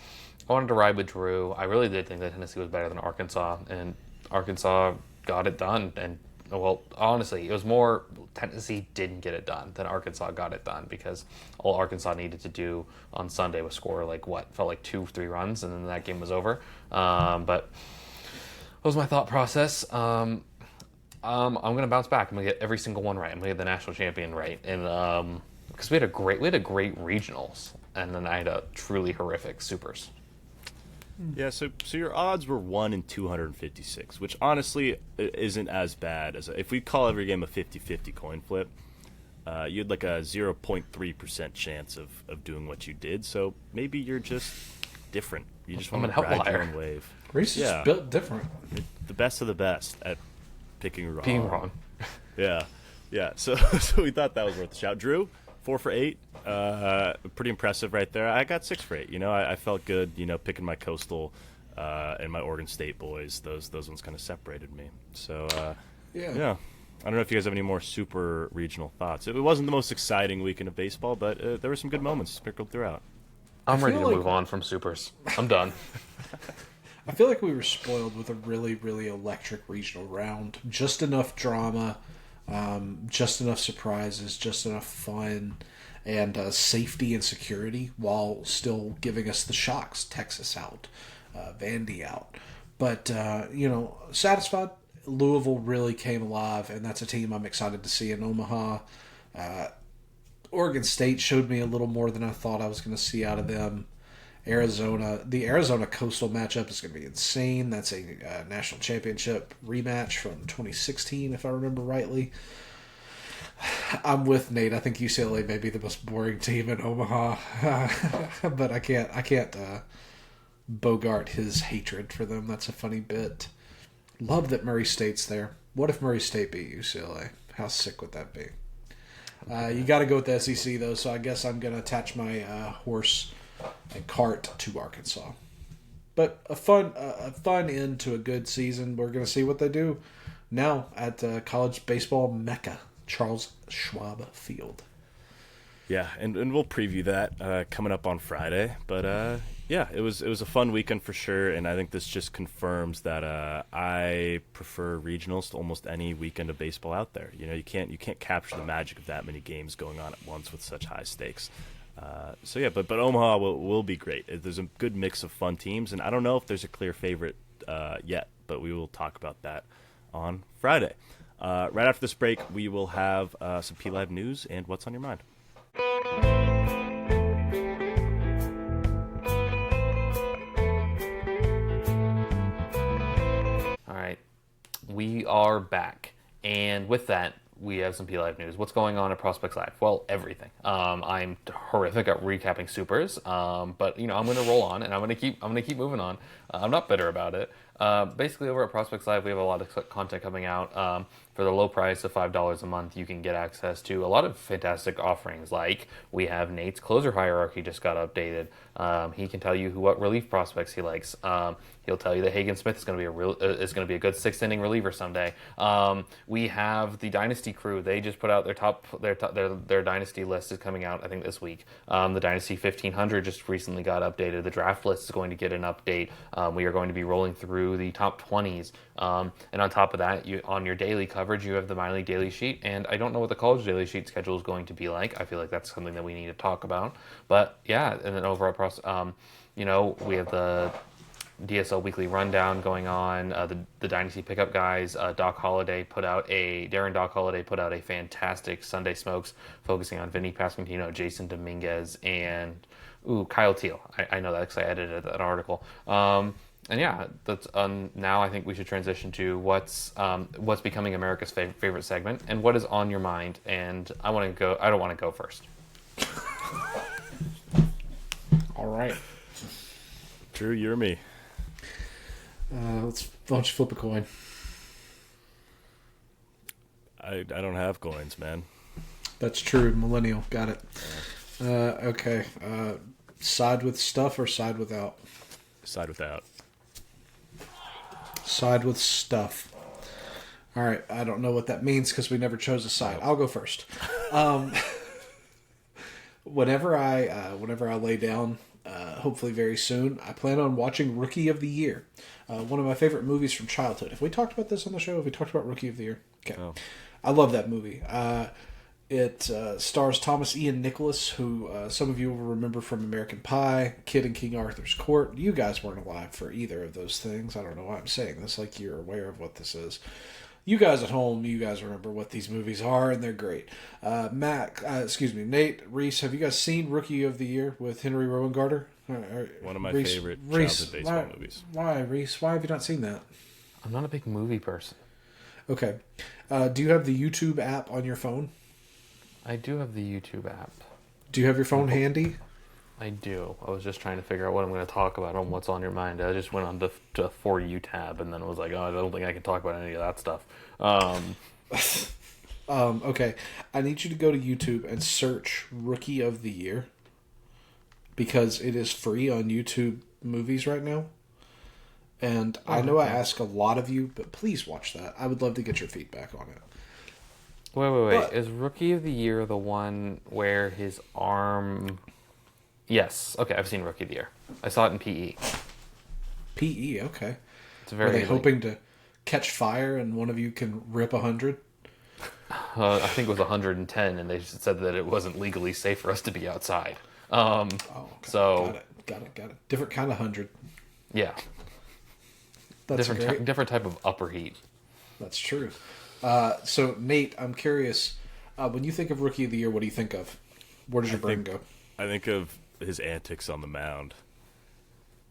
I wanted to ride with Drew. I really did think that Tennessee was better than Arkansas, and Arkansas got it done. And well, honestly, it was more Tennessee didn't get it done than Arkansas got it done, because all Arkansas needed to do on Sunday was score felt like 2-3 runs, and then that game was over. But that was my thought process. I'm going to bounce back. I'm going to get every single one right. I'm going to get the national champion right, and because we had a great regionals, and then I had a truly horrific supers. Yeah, so your odds were 1 in 256, which honestly isn't as bad as if we call every game a 50-50 coin flip. You had like a 0.3% chance of doing what you did, so maybe you're just different. You just want to ride your own wave. Rhys is built different. The best of the best at picking wrong. Being wrong. Yeah. So we thought that was worth a shout. Drew, 4 for 8. Pretty impressive right there. I got 6 for 8. I felt good, picking my Coastal and my Oregon State boys. Those ones kind of separated me. So, yeah. I don't know if you guys have any more super regional thoughts. It wasn't the most exciting weekend of baseball, but there were some good moments sprinkled throughout. I'm ready to move on from supers. I'm done. I feel like we were spoiled with a really, really electric regional round. Just enough drama, just enough surprises, just enough fun, and safety and security, while still giving us the shocks. Texas out, Vandy out. But, satisfied. Louisville really came alive, and that's a team I'm excited to see in Omaha. Oregon State showed me a little more than I thought I was going to see out of them. The Arizona Coastal matchup is going to be insane. That's a national championship rematch from 2016, if I remember rightly. I'm with Nate. I think UCLA may be the most boring team in Omaha, but I can't bogart his hatred for them. That's a funny bit. Love that Murray State's there. What if Murray State beat UCLA? How sick would that be? You got to go with the SEC, though, so I guess I'm going to attach my horse and cart to Arkansas. But a fun end to a good season. We're going to see what they do now at college baseball mecca, Charles Schwab Field. Yeah, and we'll preview that coming up on Friday. But yeah, it was a fun weekend for sure, and I think this just confirms that I prefer regionals to almost any weekend of baseball out there. You can't capture the magic of that many games going on at once with such high stakes. So yeah, but Omaha will be great. There's a good mix of fun teams, and I don't know if there's a clear favorite yet, but we will talk about that on Friday. Right after this break, we will have some PLive news and what's on your mind. All right, we are back, and with that, we have some PLive news. What's going on at Prospects Live? Well, everything. I'm horrific at recapping supers, but I'm going to roll on, and I'm going to keep moving on. I'm not bitter about it. Basically, over at Prospects Live, we have a lot of content coming out. For the low price of $5 a month, you can get access to a lot of fantastic offerings. Like we have Nate's closer hierarchy just got updated. He can tell you what relief prospects he likes. He'll tell you that Hagen Smith is going to be a good sixth inning reliever someday. We have the Dynasty crew. They just put out their Dynasty list is coming out, I think, this week. The Dynasty 1500 just recently got updated. The draft list is going to get an update. We are going to be rolling through the top 20s. And on top of that, on your daily coverage, you have the minor league daily sheet. And I don't know what the college daily sheet schedule is going to be like. I feel like that's something that we need to talk about. But yeah, and then overall, we have the DSL weekly rundown going on. The Dynasty pickup guys, Darren Doc Holliday put out a fantastic Sunday Smokes focusing on Vinny Pasquantino, Jason Dominguez, and Kyle Teal. I know that because I edited that article. And yeah, that's now I think we should transition to what's becoming America's favorite segment and what is on your mind. And I don't want to go first. All right. Drew, you're me. Why don't you flip a coin? I don't have coins, man. That's true. Millennial. Got it. Okay. Side with stuff or side without? Side without. Side with stuff. All right. I don't know what that means because we never chose a side. I'll go first. Whenever I lay down, hopefully very soon, I plan on watching Rookie of the Year. One of my favorite movies from childhood. Have we talked about this on the show? Have we talked about Rookie of the Year? Okay. Oh. I love that movie. It stars Thomas Ian Nicholas, who some of you will remember from American Pie, Kid in King Arthur's Court. You guys weren't alive for either of those things. I don't know why I'm saying this, like you're aware of what this is. You guys at home, you guys remember what these movies are, and they're great. Nate, Rhys, have you guys seen Rookie of the Year with Henry Rowengarter? One of my Rhys, favorite Rhys, childhood baseball movies. Why, Rhys? Why have you not seen that? I'm not a big movie person. Okay. Do you have the YouTube app on your phone? I do have the YouTube app. Do you have your phone handy? I do. I was just trying to figure out what I'm going to talk about on what's on your mind. I just went on to For You tab and then was like, oh, I don't think I can talk about any of that stuff. Okay. I need you to go to YouTube and search Rookie of the Year because it is free on YouTube Movies right now. And I know I ask a lot of you, but please watch that. I would love to get your feedback on it. Wait. But, is Rookie of the Year the one where his arm... Yes. Okay, I've seen Rookie of the Year. I saw it in PE. PE, okay. It's very. Are they hoping to catch fire and one of you can rip 100? I think it was 110, and they said that it wasn't legally safe for us to be outside. Okay. So got it. Different kind of 100. Yeah. That's great. Different type of upper heat. That's true. So Nate, I'm curious. When you think of Rookie of the Year, what do you think of? Where does your brain go? I think of his antics on the mound.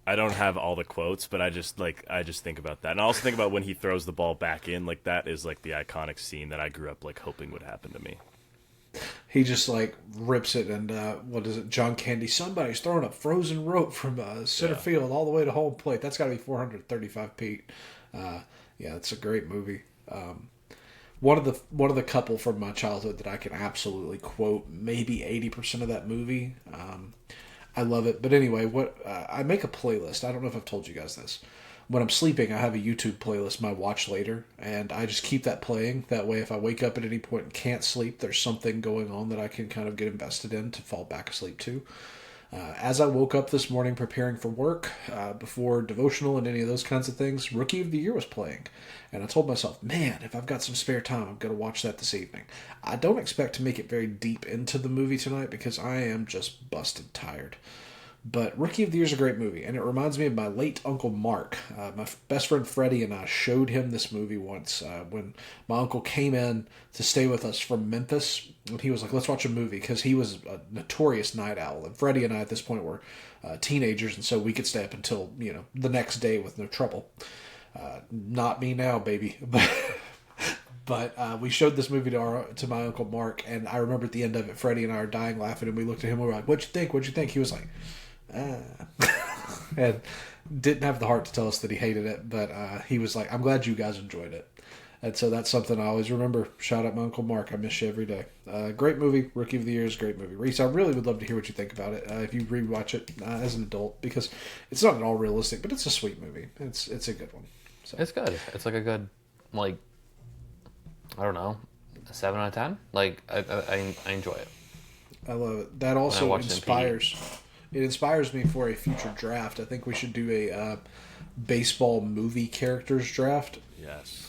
I don't have all the quotes, but I just think about that. And I also think about when he throws the ball back in, like that is like the iconic scene that I grew up like hoping would happen to me. He just like rips it and what is it? John Candy, somebody's throwing a frozen rope from center field all the way to home plate. That's got to be 435 feet. Yeah, it's a great movie. One of the couple from my childhood that I can absolutely quote maybe 80% of that movie. I love it. But anyway, I make a playlist. I don't know if I've told you guys this. When I'm sleeping, I have a YouTube playlist, my Watch Later, and I just keep that playing. That way, if I wake up at any point and can't sleep, there's something going on that I can kind of get invested in to fall back asleep to. As I woke up this morning preparing for work, before devotional and any of those kinds of things, Rookie of the Year was playing. And I told myself, man, if I've got some spare time, I'm going to watch that this evening. I don't expect to make it very deep into the movie tonight because I am just busted tired. But Rookie of the Year is a great movie, and it reminds me of my late Uncle Mark. My best friend Freddie and I showed him this movie once when my uncle came in to stay with us from Memphis. And he was like, let's watch a movie, because he was a notorious night owl. And Freddie and I at this point were teenagers, and so we could stay up until the next day with no trouble. Not me now, baby. But we showed this movie to my Uncle Mark, and I remember at the end of it, Freddie and I are dying laughing, and we looked at him and we were like, what'd you think? He was like, and didn't have the heart to tell us that he hated it, but he was like, I'm glad you guys enjoyed it. And so that's something I always remember. Shout out my Uncle Mark. I miss you every day. Great movie. Rookie of the Year is a great movie. Rhys, I really would love to hear what you think about it if you rewatch it as an adult, because it's not at all realistic, but it's a sweet movie. It's a good one. So. It's good. It's like a good, like, I don't know, a 7 out of 10. Like, I enjoy it. I love it. That also inspires. It inspires me for a future draft. I think we should do a baseball movie characters draft. Yes.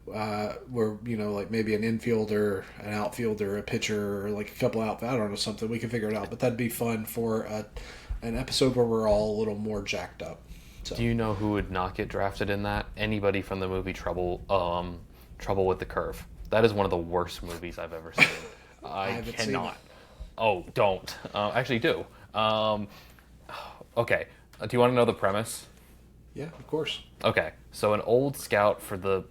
Where, you know, like maybe an infielder, an outfielder, a pitcher, or like a couple I don't know, something. We can figure it out. But that'd be fun for an episode where we're all a little more jacked up. So. Do you know who would not get drafted in that? Anybody from the movie Trouble with the Curve. That is one of the worst movies I've ever seen. I cannot. Oh, don't. Actually, do. Okay. Do you want to know the premise? Yeah, of course. Okay. So an old scout for the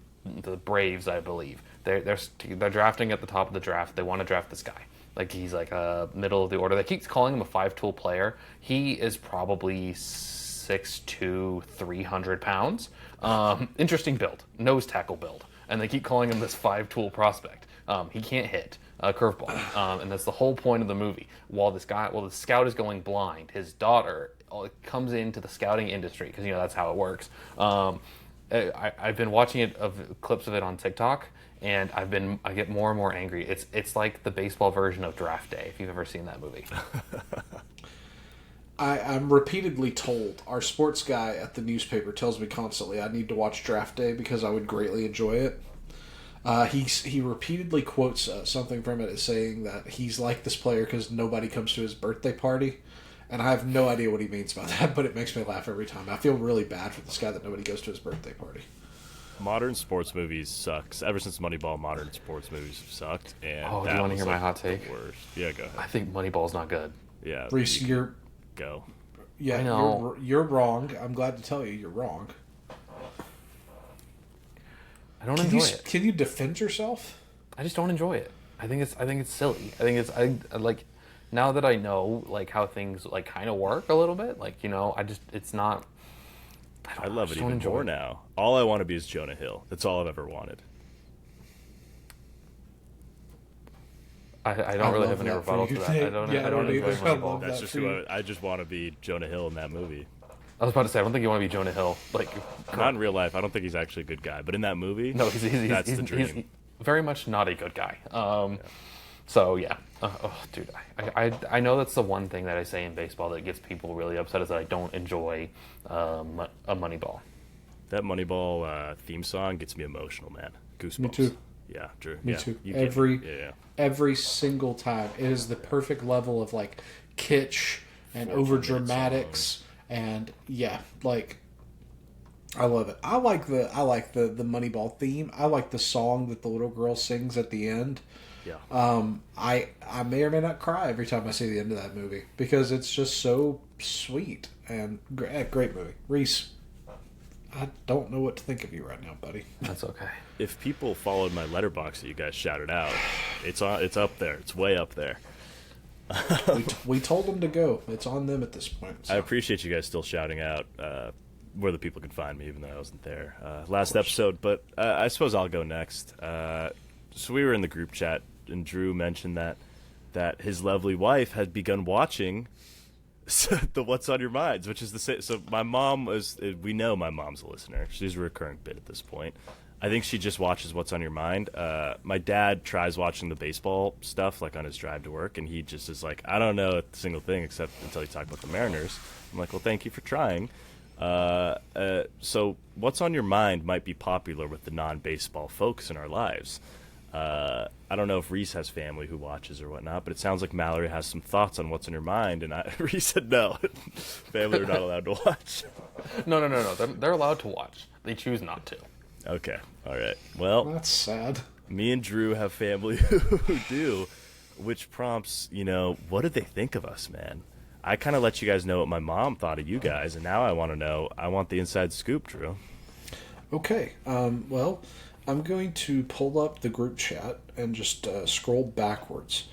Braves, I believe. They're drafting at the top of the draft. They want to draft this guy. Like, he's like middle of the order. They keep calling him a 5-tool player. He is probably 6'2", 300 pounds. Interesting build. Nose tackle build. And they keep calling him this 5-tool prospect. He can't hit a curveball. And that's the whole point of the movie. While the scout is going blind, his daughter comes into the scouting industry, because, you know, that's how it works. I've been watching clips of it on TikTok, and I get more and more angry. It's like the baseball version of Draft Day, if you've ever seen that movie. I'm repeatedly told, our sports guy at the newspaper tells me constantly I need to watch Draft Day because I would greatly enjoy it. He repeatedly quotes something from it as saying that he's like this player because nobody comes to his birthday party. And I have no idea what he means by that, but it makes me laugh every time. I feel really bad for this guy that nobody goes to his birthday party. Modern sports movies sucks. Ever since Moneyball, modern sports movies have sucked. And do you want to hear my hot take? Worst. Yeah, go ahead. I think Moneyball's not good. Yeah. Rhys, go. Yeah, I know. You're wrong. I'm glad to tell you you're wrong. I don't enjoy it. Can you defend yourself? I just don't enjoy it. I think it's silly. I like, now that I know, like, how things, like, kind of work a little bit, like, you know, it's not. I love it even more now. All I want to be is Jonah Hill. That's all I've ever wanted. I don't really have any rebuttal to that. I don't enjoy Moneyball. That's just who I just want to be Jonah Hill in that movie. I was about to say, I don't think you want to be Jonah Hill. Like, not in real life. I don't think he's actually a good guy. But in that movie, no, that's the dream. He's very much not a good guy. So, yeah. Dude, I know that's the one thing that I say in baseball that gets people really upset, is that I don't enjoy a Moneyball. That Moneyball theme song gets me emotional, man. Goosebumps. Me too. Yeah, Drew. Me too. Every single time. It is the perfect level of, like, kitsch and over dramatics, and like, I love it. I like the Moneyball theme. I like the song that the little girl sings at the end. Yeah. I may or may not cry every time I see the end of that movie because it's just so sweet and great movie. Rhys, I don't know what to think of you right now, buddy. That's okay. If people followed my letterbox that you guys shouted out, it's up there. It's way up there. we told them to go. It's on them at this point. So. I appreciate you guys still shouting out where the people can find me, even though I wasn't there last episode. But I suppose I'll go next. So we were in the group chat, and Drew mentioned that his lovely wife had begun watching the What's on Your Minds, which is the same. So my mom we know my mom's a listener. She's a recurring bit at this point. I think she just watches What's on Your Mind. My dad tries watching the baseball stuff, like on his drive to work, and he just is like, I don't know a single thing except until you talk about the Mariners. I'm like, well, thank you for trying. So What's on Your Mind might be popular with the non-baseball folks in our lives. I don't know if Rhys has family who watches or whatnot, but it sounds like Mallory has some thoughts on What's on Your Mind, and Rhys said no. Family are not allowed to watch. No. They're allowed to watch. They choose not to. Okay. All right. Well, that's sad. Me and Drew have family who do, which prompts, what did they think of us, man? I kind of let you guys know what my mom thought of you guys, and now I want to know. I want the inside scoop, Drew. Okay. Well, I'm going to pull up the group chat and just scroll backwards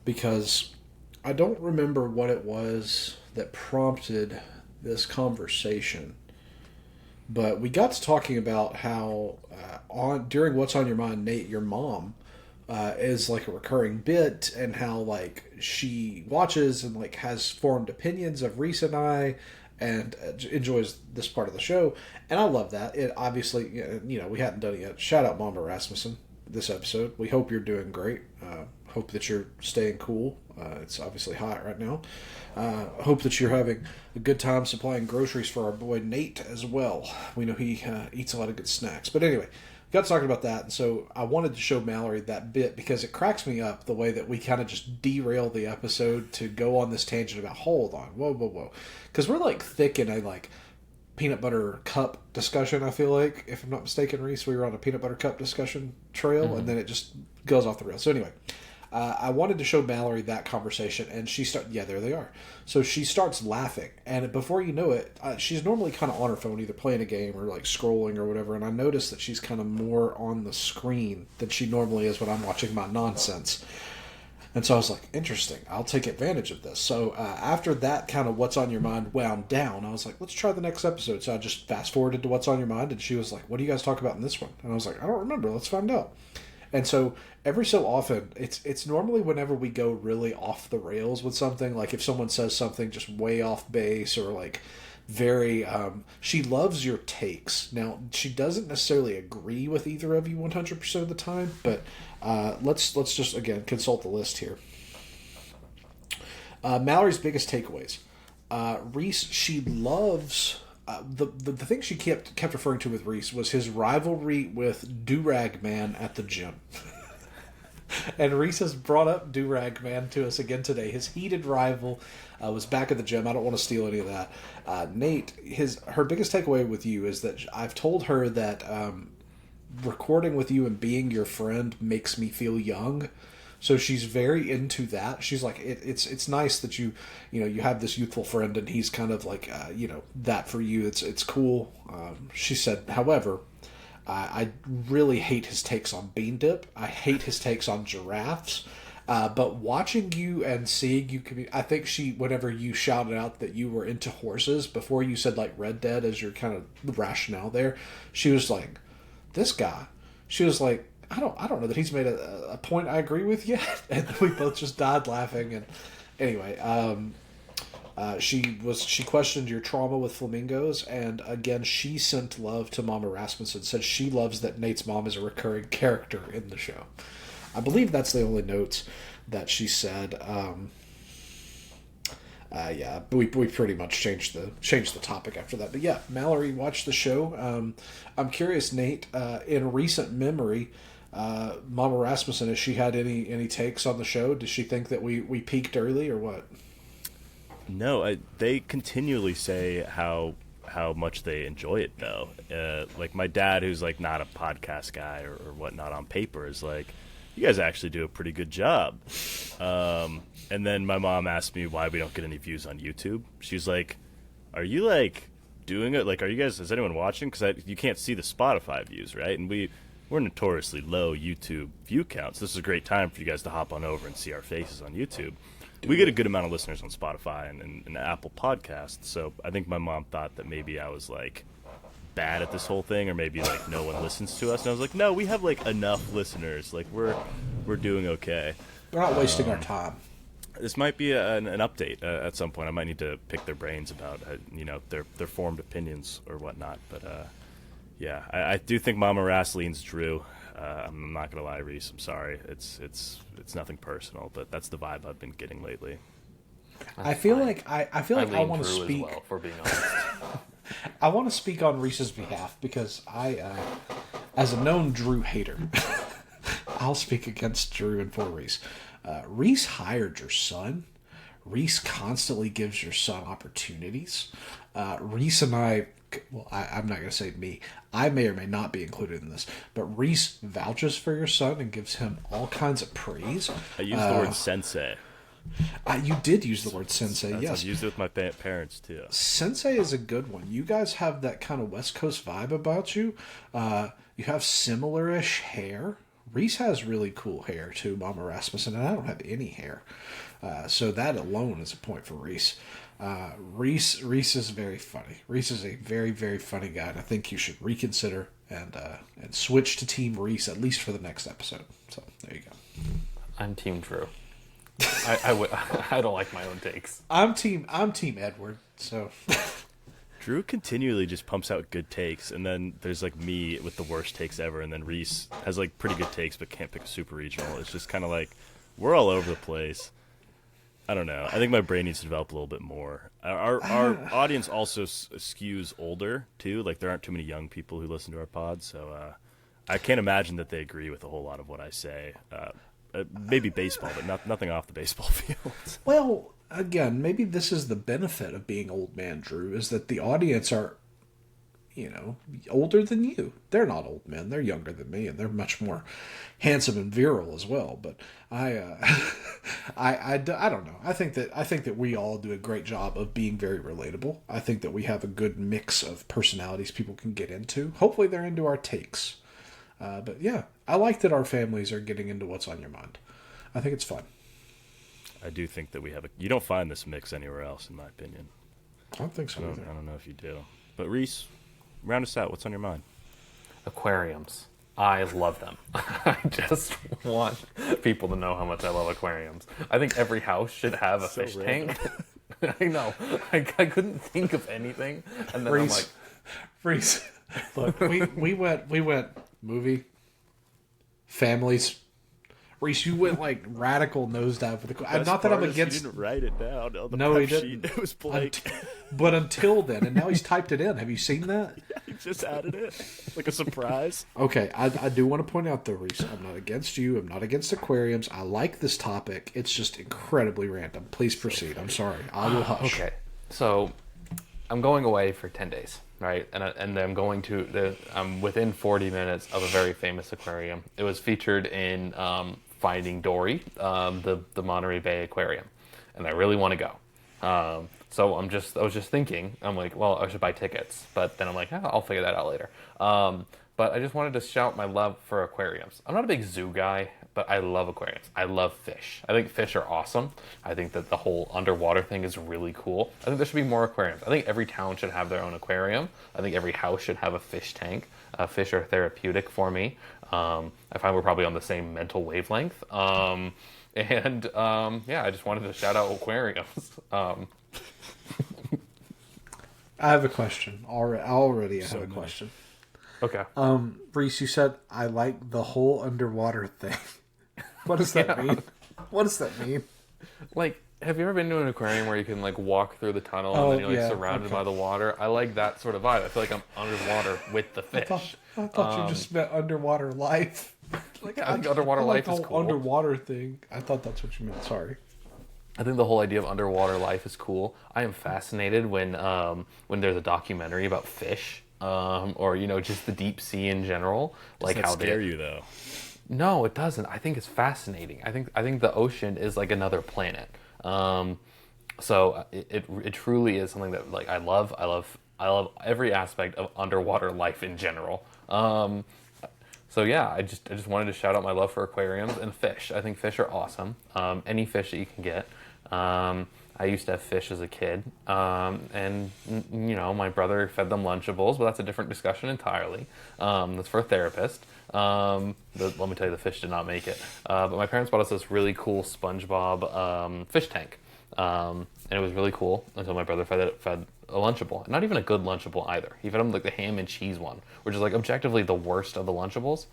because I don't remember what it was that prompted this conversation, but we got to talking about how during What's on Your Mind, Nate, your mom is like a recurring bit, and how like she watches and like has formed opinions of Rhys and I, and enjoys this part of the show, and I love that. It obviously, we hadn't done it yet. Shout out Mama Rasmussen this episode. We hope you're doing great. Hope that you're staying cool. It's obviously hot right now. Hope that you're having a good time supplying groceries for our boy Nate as well. We know he eats a lot of good snacks. But anyway, got to talking about that, and so I wanted to show Mallory that bit because it cracks me up the way that we kind of just derail the episode to go on this tangent about, hold on, whoa. Because we're like thick in a like peanut butter cup discussion, I feel like. If I'm not mistaken, Rhys, we were on a peanut butter cup discussion trail, and then it just goes off the rails. So anyway, I wanted to show Mallory that conversation, and there they are. So she starts laughing, and before you know it, she's normally kind of on her phone, either playing a game or like scrolling or whatever, and I noticed that she's kind of more on the screen than she normally is when I'm watching my nonsense. And so I was like, interesting, I'll take advantage of this. So after that kind of What's on Your Mind wound down, I was like, let's try the next episode. So I just fast forwarded to What's on Your Mind, and she was like, what do you guys talk about in this one? And I was like, I don't remember, let's find out. And so every so often, it's normally whenever we go really off the rails with something, like if someone says something just way off base or like very, she loves your takes. Now, she doesn't necessarily agree with either of you 100% of the time, but let's just, again, consult the list here. Mallory's biggest takeaways. Rhys, she loves... the thing she kept referring to with Rhys was his rivalry with Do-Rag Man at the gym. And Rhys has brought up Do-Rag Man to us again today. His heated rival was back at the gym. I don't want to steal any of that. Nate, her biggest takeaway with you is that I've told her that recording with you and being your friend makes me feel young. So she's very into that. She's like, it's nice that you have this youthful friend, and he's kind of like, that for you. It's cool. She said, however, I really hate his takes on bean dip. I hate his takes on giraffes. But watching you and seeing you, I think whenever you shouted out that you were into horses, before you said like Red Dead as your kind of rationale there, she was like, this guy. She was like, I don't know that he's made a point I agree with yet. And we both just died laughing. And anyway, she questioned your trauma with flamingos, and again she sent love to Mama Rasmussen. Said she loves that Nate's mom is a recurring character in the show. I believe that's the only notes that she said. We pretty much changed the topic after that. But yeah, Mallory watched the show. I'm curious, Nate, in recent memory, Mama Rasmussen, has she had any takes on the show? Does she think that we peaked early or what? No, they continually say how much they enjoy it though. Like my dad, who's like not a podcast guy or whatnot on paper, is like, you guys actually do a pretty good job. And then my mom asked me why we don't get any views on YouTube. She's like, are you like doing it? Like, is anyone watching? Because you can't see the Spotify views, right? And we're notoriously low YouTube view counts. This is a great time for you guys to hop on over and see our faces on YouTube. We get a good amount of listeners on Spotify and Apple Podcasts, so I think my mom thought that maybe I was like bad at this whole thing, or maybe like no one listens to us. And I was like, no, we have like enough listeners. Like we're doing okay. We're not wasting our time. This might be an update at some point. I might need to pick their brains about their formed opinions or whatnot. But yeah, I do think Mama Ras leans Drew. I'm not gonna lie, Rhys. I'm sorry. It's nothing personal, but that's the vibe I've been getting lately. I feel like I want to speak. As well, for being honest. I want to speak on Rhys's behalf because as a known Drew hater, I'll speak against Drew and for Rhys. Rhys hired your son. Rhys constantly gives your son opportunities. Rhys and I'm not going to say me. I may or may not be included in this, but Rhys vouches for your son and gives him all kinds of praise. I use the word sensei. You did use the word sensei, yes. I've used it with my parents, too. Sensei is a good one. You guys have that kind of West Coast vibe about you. You have similar-ish hair. Rhys has really cool hair, too, Mama Rasmussen, and I don't have any hair. So that alone is a point for Rhys. Rhys is very funny. Rhys is a very, very funny guy, and I think you should reconsider and switch to Team Rhys, at least for the next episode. So there you go. I'm Team Drew. I don't like my own takes. I'm Team Edward. So Drew continually just pumps out good takes, and then there's like me with the worst takes ever, and then Rhys has like pretty good takes but can't pick a super regional. It's just kind of like we're all over the place. I don't know. I think my brain needs to develop a little bit more. Our audience also skews older too. Like there aren't too many young people who listen to our pod, so I can't imagine that they agree with a whole lot of what I say. Maybe baseball, but nothing off the baseball field. well, again, maybe this is the benefit of being old man Drew, is that the audience are, older than you. They're not old men. They're younger than me, and they're much more handsome and virile as well. But I don't know. I think that we all do a great job of being very relatable. I think that we have a good mix of personalities people can get into. Hopefully they're into our takes. But yeah, I like that our families are getting into what's on your mind. I think it's fun. I do think that we have you don't find this mix anywhere else, in my opinion. I don't think so either. I don't know if you do. But Rhys, round us out. What's on your mind? Aquariums. I love them. I just want people to know how much I love aquariums. I think every house should have a fish tank. I know. I couldn't think of anything, and then I'm like, Rhys. Look, we went movie, families. Rhys, you went like radical nosedive with the. Not that I'm against. You didn't write it down. On the no, he prep didn't. Sheet. It was blank. But until then, and now he's typed it in. Have you seen that? Yeah, he just added it like a surprise. Okay, I do want to point out though, Rhys, I'm not against you. I'm not against aquariums. I like this topic. It's just incredibly random. Please proceed. I'm sorry. I will hush. Okay, so I'm going away for 10 days. Right, and I'm going to I'm within 40 minutes of a very famous aquarium. It was featured in Finding Dory, the Monterey Bay Aquarium, and I really want to go. So I was just thinking, I'm like, well, I should buy tickets, but then I'm like, I'll figure that out later. But I just wanted to shout my love for aquariums. I'm not a big zoo guy, but I love aquariums. I love fish. I think fish are awesome. I think that the whole underwater thing is really cool. I think there should be more aquariums. I think every town should have their own aquarium. I think every house should have a fish tank. Fish are therapeutic for me. I find we're probably on the same mental wavelength. I just wanted to shout out aquariums. I have a question. Already I have a question. Okay. Rhys, you said I like the whole underwater thing. What does that mean? What does that mean? Like, have you ever been to an aquarium where you can like walk through the tunnel and then you're surrounded by the water? I like that sort of vibe. I feel like I'm underwater with the fish. I thought you just meant underwater life. Like, I think underwater life is cool. Underwater thing. I thought that's what you meant. Sorry. I think the whole idea of underwater life is cool. I am fascinated when there's a documentary about fish, or just the deep sea in general. Does that scare you though? No, it doesn't. I think it's fascinating. I think the ocean is like another planet. So it truly is something that like I love every aspect of underwater life in general. So yeah, I just wanted to shout out my love for aquariums and fish. I think fish are awesome. Any fish that you can get. I used to have fish as a kid, and my brother fed them Lunchables, but that's a different discussion entirely. That's for a therapist. Let me tell you, the fish did not make it. But my parents bought us this really cool SpongeBob fish tank, and it was really cool until my brother fed a Lunchable. Not even a good Lunchable either. He fed him like the ham and cheese one, which is like objectively the worst of the Lunchables.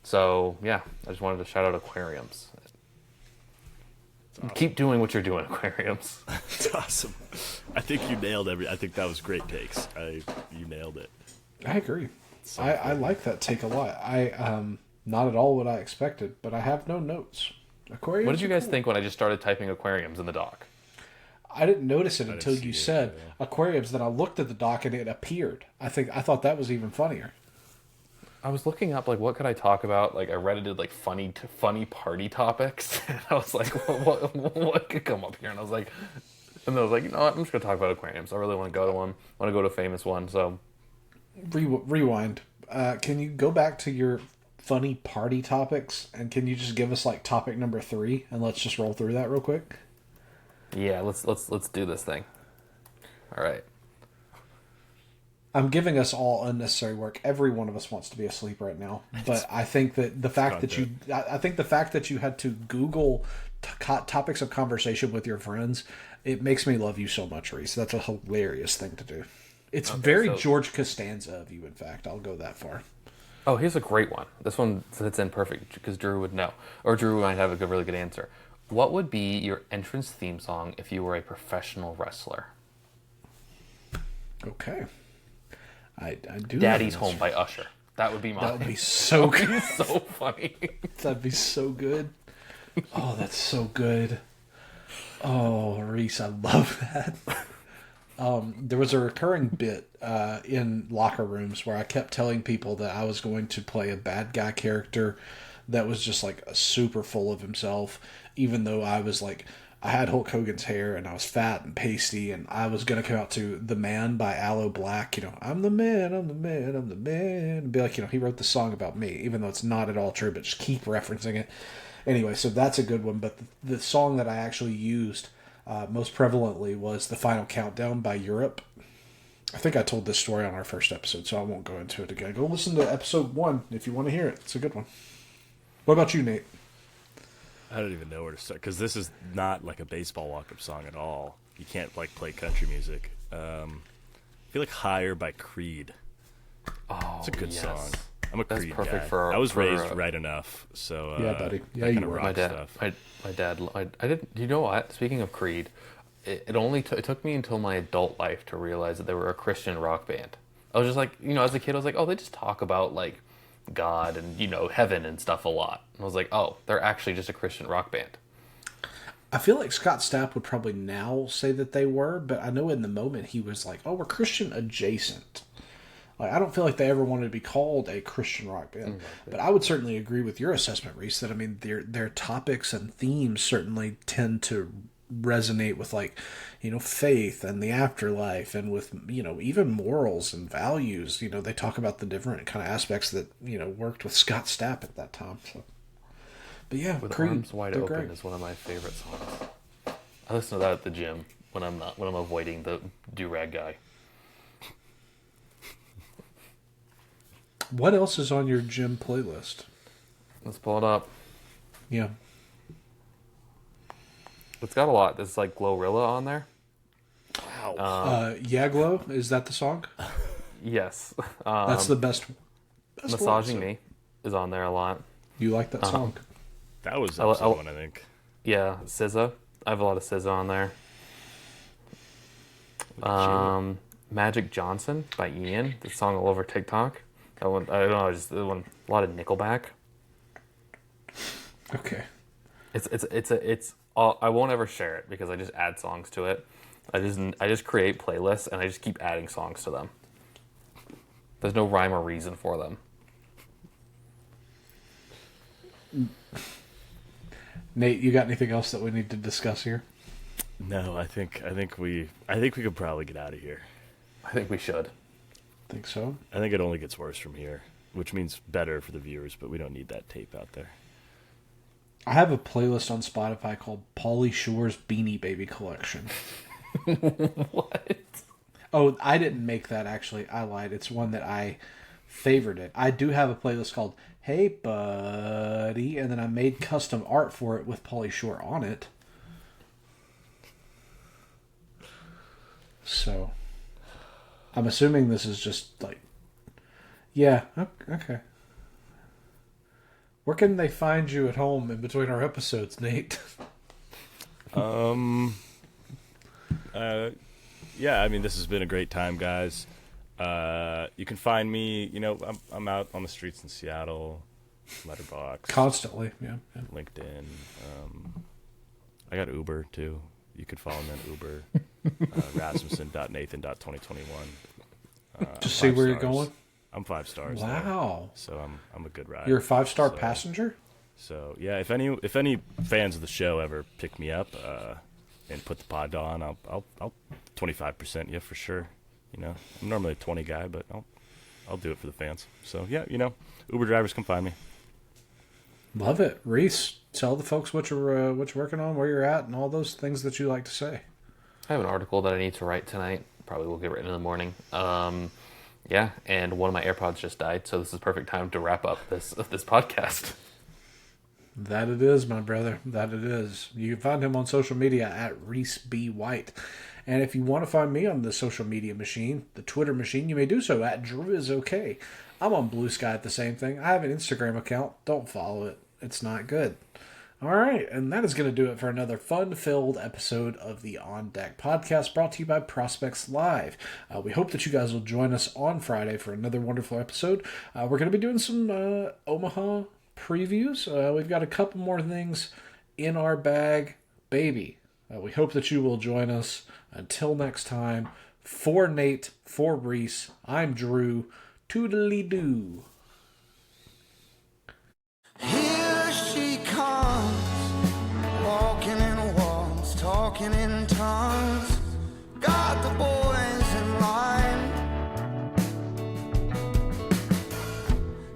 So yeah, I just wanted to shout out aquariums. Awesome. Keep doing what you're doing, aquariums. It's awesome. I think you nailed I think that was great takes. You nailed it. I agree. I like that take a lot. Not at all what I expected, but I have no notes. Aquariums. What did you guys think when I just started typing aquariums in the doc? I didn't notice it until you said aquariums. Then I looked at the doc and it appeared. I thought that was even funnier. I was looking up like what could I talk about. Like I reddited like funny party topics, and I was like, what could come up here? And I was like, you know what? I'm just gonna talk about aquariums. I really want to go to one. I want to go to a famous one. So rewind. Can you go back to your funny party topics, and can you just give us like topic number 3, and let's just roll through that real quick? Yeah, let's do this thing. All right. I'm giving us all unnecessary work. Every one of us wants to be asleep right now. But I think that the fact that you had to Google topics of conversation with your friends, it makes me love you so much, Rhys. That's a hilarious thing to do. It's very George Costanza of you, in fact. I'll go that far. Oh, here's a great one. This one fits in perfect because Drew would know. Or Drew might have a really good answer. What would be your entrance theme song if you were a professional wrestler? Okay. I do. Daddy's Home by Usher. That would be mine. That would be so good. So funny. That'd be so good. Oh, that's so good. Oh, Rhys, I love that. There was a recurring bit in locker rooms where I kept telling people that I was going to play a bad guy character that was just like super full of himself, even though I was like, I had Hulk Hogan's hair and I was fat and pasty, and I was going to come out to The Man by Aloe Black. You know, I'm the man, I'm the man, I'm the man. And be like, you know, he wrote the song about me, even though it's not at all true, but just keep referencing it. Anyway, so that's a good one. But the song that I actually used most prevalently was The Final Countdown by Europe. I think I told this story on our first episode, so I won't go into it again. Go listen to episode 1 if you want to hear it. It's a good one. What about you, Nate? I don't even know where to start because this is not like a baseball walk-up song at all. You can't like play country music. I feel like "Higher" by Creed. Oh, it's a good yes. song. I'm a That's Creed perfect guy. for I was raised right enough, so yeah, buddy. Yeah, that you kind of were. rock My dad, stuff. my dad. I didn't. You know what? Speaking of Creed, it only it took me until my adult life to realize that they were a Christian rock band. I was just like, you know, as a kid, I was like, oh, they just talk about like God and, you know, heaven and stuff a lot. And I was like, oh, they're actually just a Christian rock band. I feel like Scott Stapp would probably now say that they were, but I know in the moment he was like, oh, we're Christian adjacent. Like, I don't feel like they ever wanted to be called a Christian rock band. Mm-hmm. But I would certainly agree with your assessment, Rhys, that, I mean, their topics and themes certainly tend to resonate with, like, you know, faith and the afterlife and with, you know, even morals and values. You know, they talk about the different kind of aspects that, you know, worked with Scott Stapp at that time. So. But yeah, With Creed, Arms Wide Open great. is one of my favorite songs. I listen to that at the gym when I'm avoiding the do-rag guy. What else is on your gym playlist? Let's pull it up. Yeah. It's got a lot. There's like Glorilla on there. Wow. Yeah, Glow, is that the song? Yes. That's the best Massaging one, so. Me is on there a lot. You like that song? That was episode 1, I think. Yeah, SZA. I have a lot of SZA on there. Magic Johnson by Ian. The song all over TikTok. That one, I don't know, just the one. A lot of Nickelback. Okay. It's all, I won't ever share it because I just add songs to it. I just create playlists and I just keep adding songs to them. There's no rhyme or reason for them. Nate, you got anything else that we need to discuss here? No, I think we could probably get out of here. I think we should. Think so? I think it only gets worse from here, which means better for the viewers, but we don't need that tape out there. I have a playlist on Spotify called Pauly Shore's Beanie Baby Collection. What? Oh, I didn't make that, actually. I lied. It's one that I favorited. I do have a playlist called Hey Buddy, and then I made custom art for it with Pauly Shore on it. So, I'm assuming this is just like, yeah, okay. Where can they find you at home in between our episodes, Nate? Yeah, I mean, this has been a great time, guys. You can find me, you know, I'm out on the streets in Seattle, Letterboxd, Constantly, yeah. LinkedIn. I got Uber, too. You could follow me on Uber. Rasmussen.nathan.2021. Just see where you're stars. going? I'm 5 stars. Wow. There, so I'm a good rider. You're a 5-star So- passenger? So yeah, if any fans of the show ever pick me up and put the pod on, I'll 25% you for sure. You know, I'm normally a 20 guy, but I'll do it for the fans. So yeah, you know, Uber drivers come find me. Love it. Rhys, tell the folks what you're working on, where you're at, and all those things that you like to say. I have an article that I need to write tonight. Probably will get written in the morning. Yeah, and one of my AirPods just died, so this is perfect time to wrap up this podcast. That it is, my brother. That it is. You can find him on social media at rhysbwhite. And if you want to find me on the social media machine, the Twitter machine, you may do so at drewisokay. I'm on Bluesky at the same thing. I have an Instagram account. Don't follow it. It's not good. All right, and that is going to do it for another fun-filled episode of the On Deck podcast brought to you by Prospects Live. We hope that you guys will join us on Friday for another wonderful episode. We're going to be doing some Omaha previews. We've got a couple more things in our bag, baby. We hope that you will join us. Until next time, for Nate, for Rhys, I'm Drew. Toodly-doo. Here she comes, walking in walls, talking in tongues. Got the boys in line.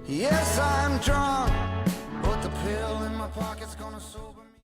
Yes, I'm drunk, but the pill in my pocket's gonna sober.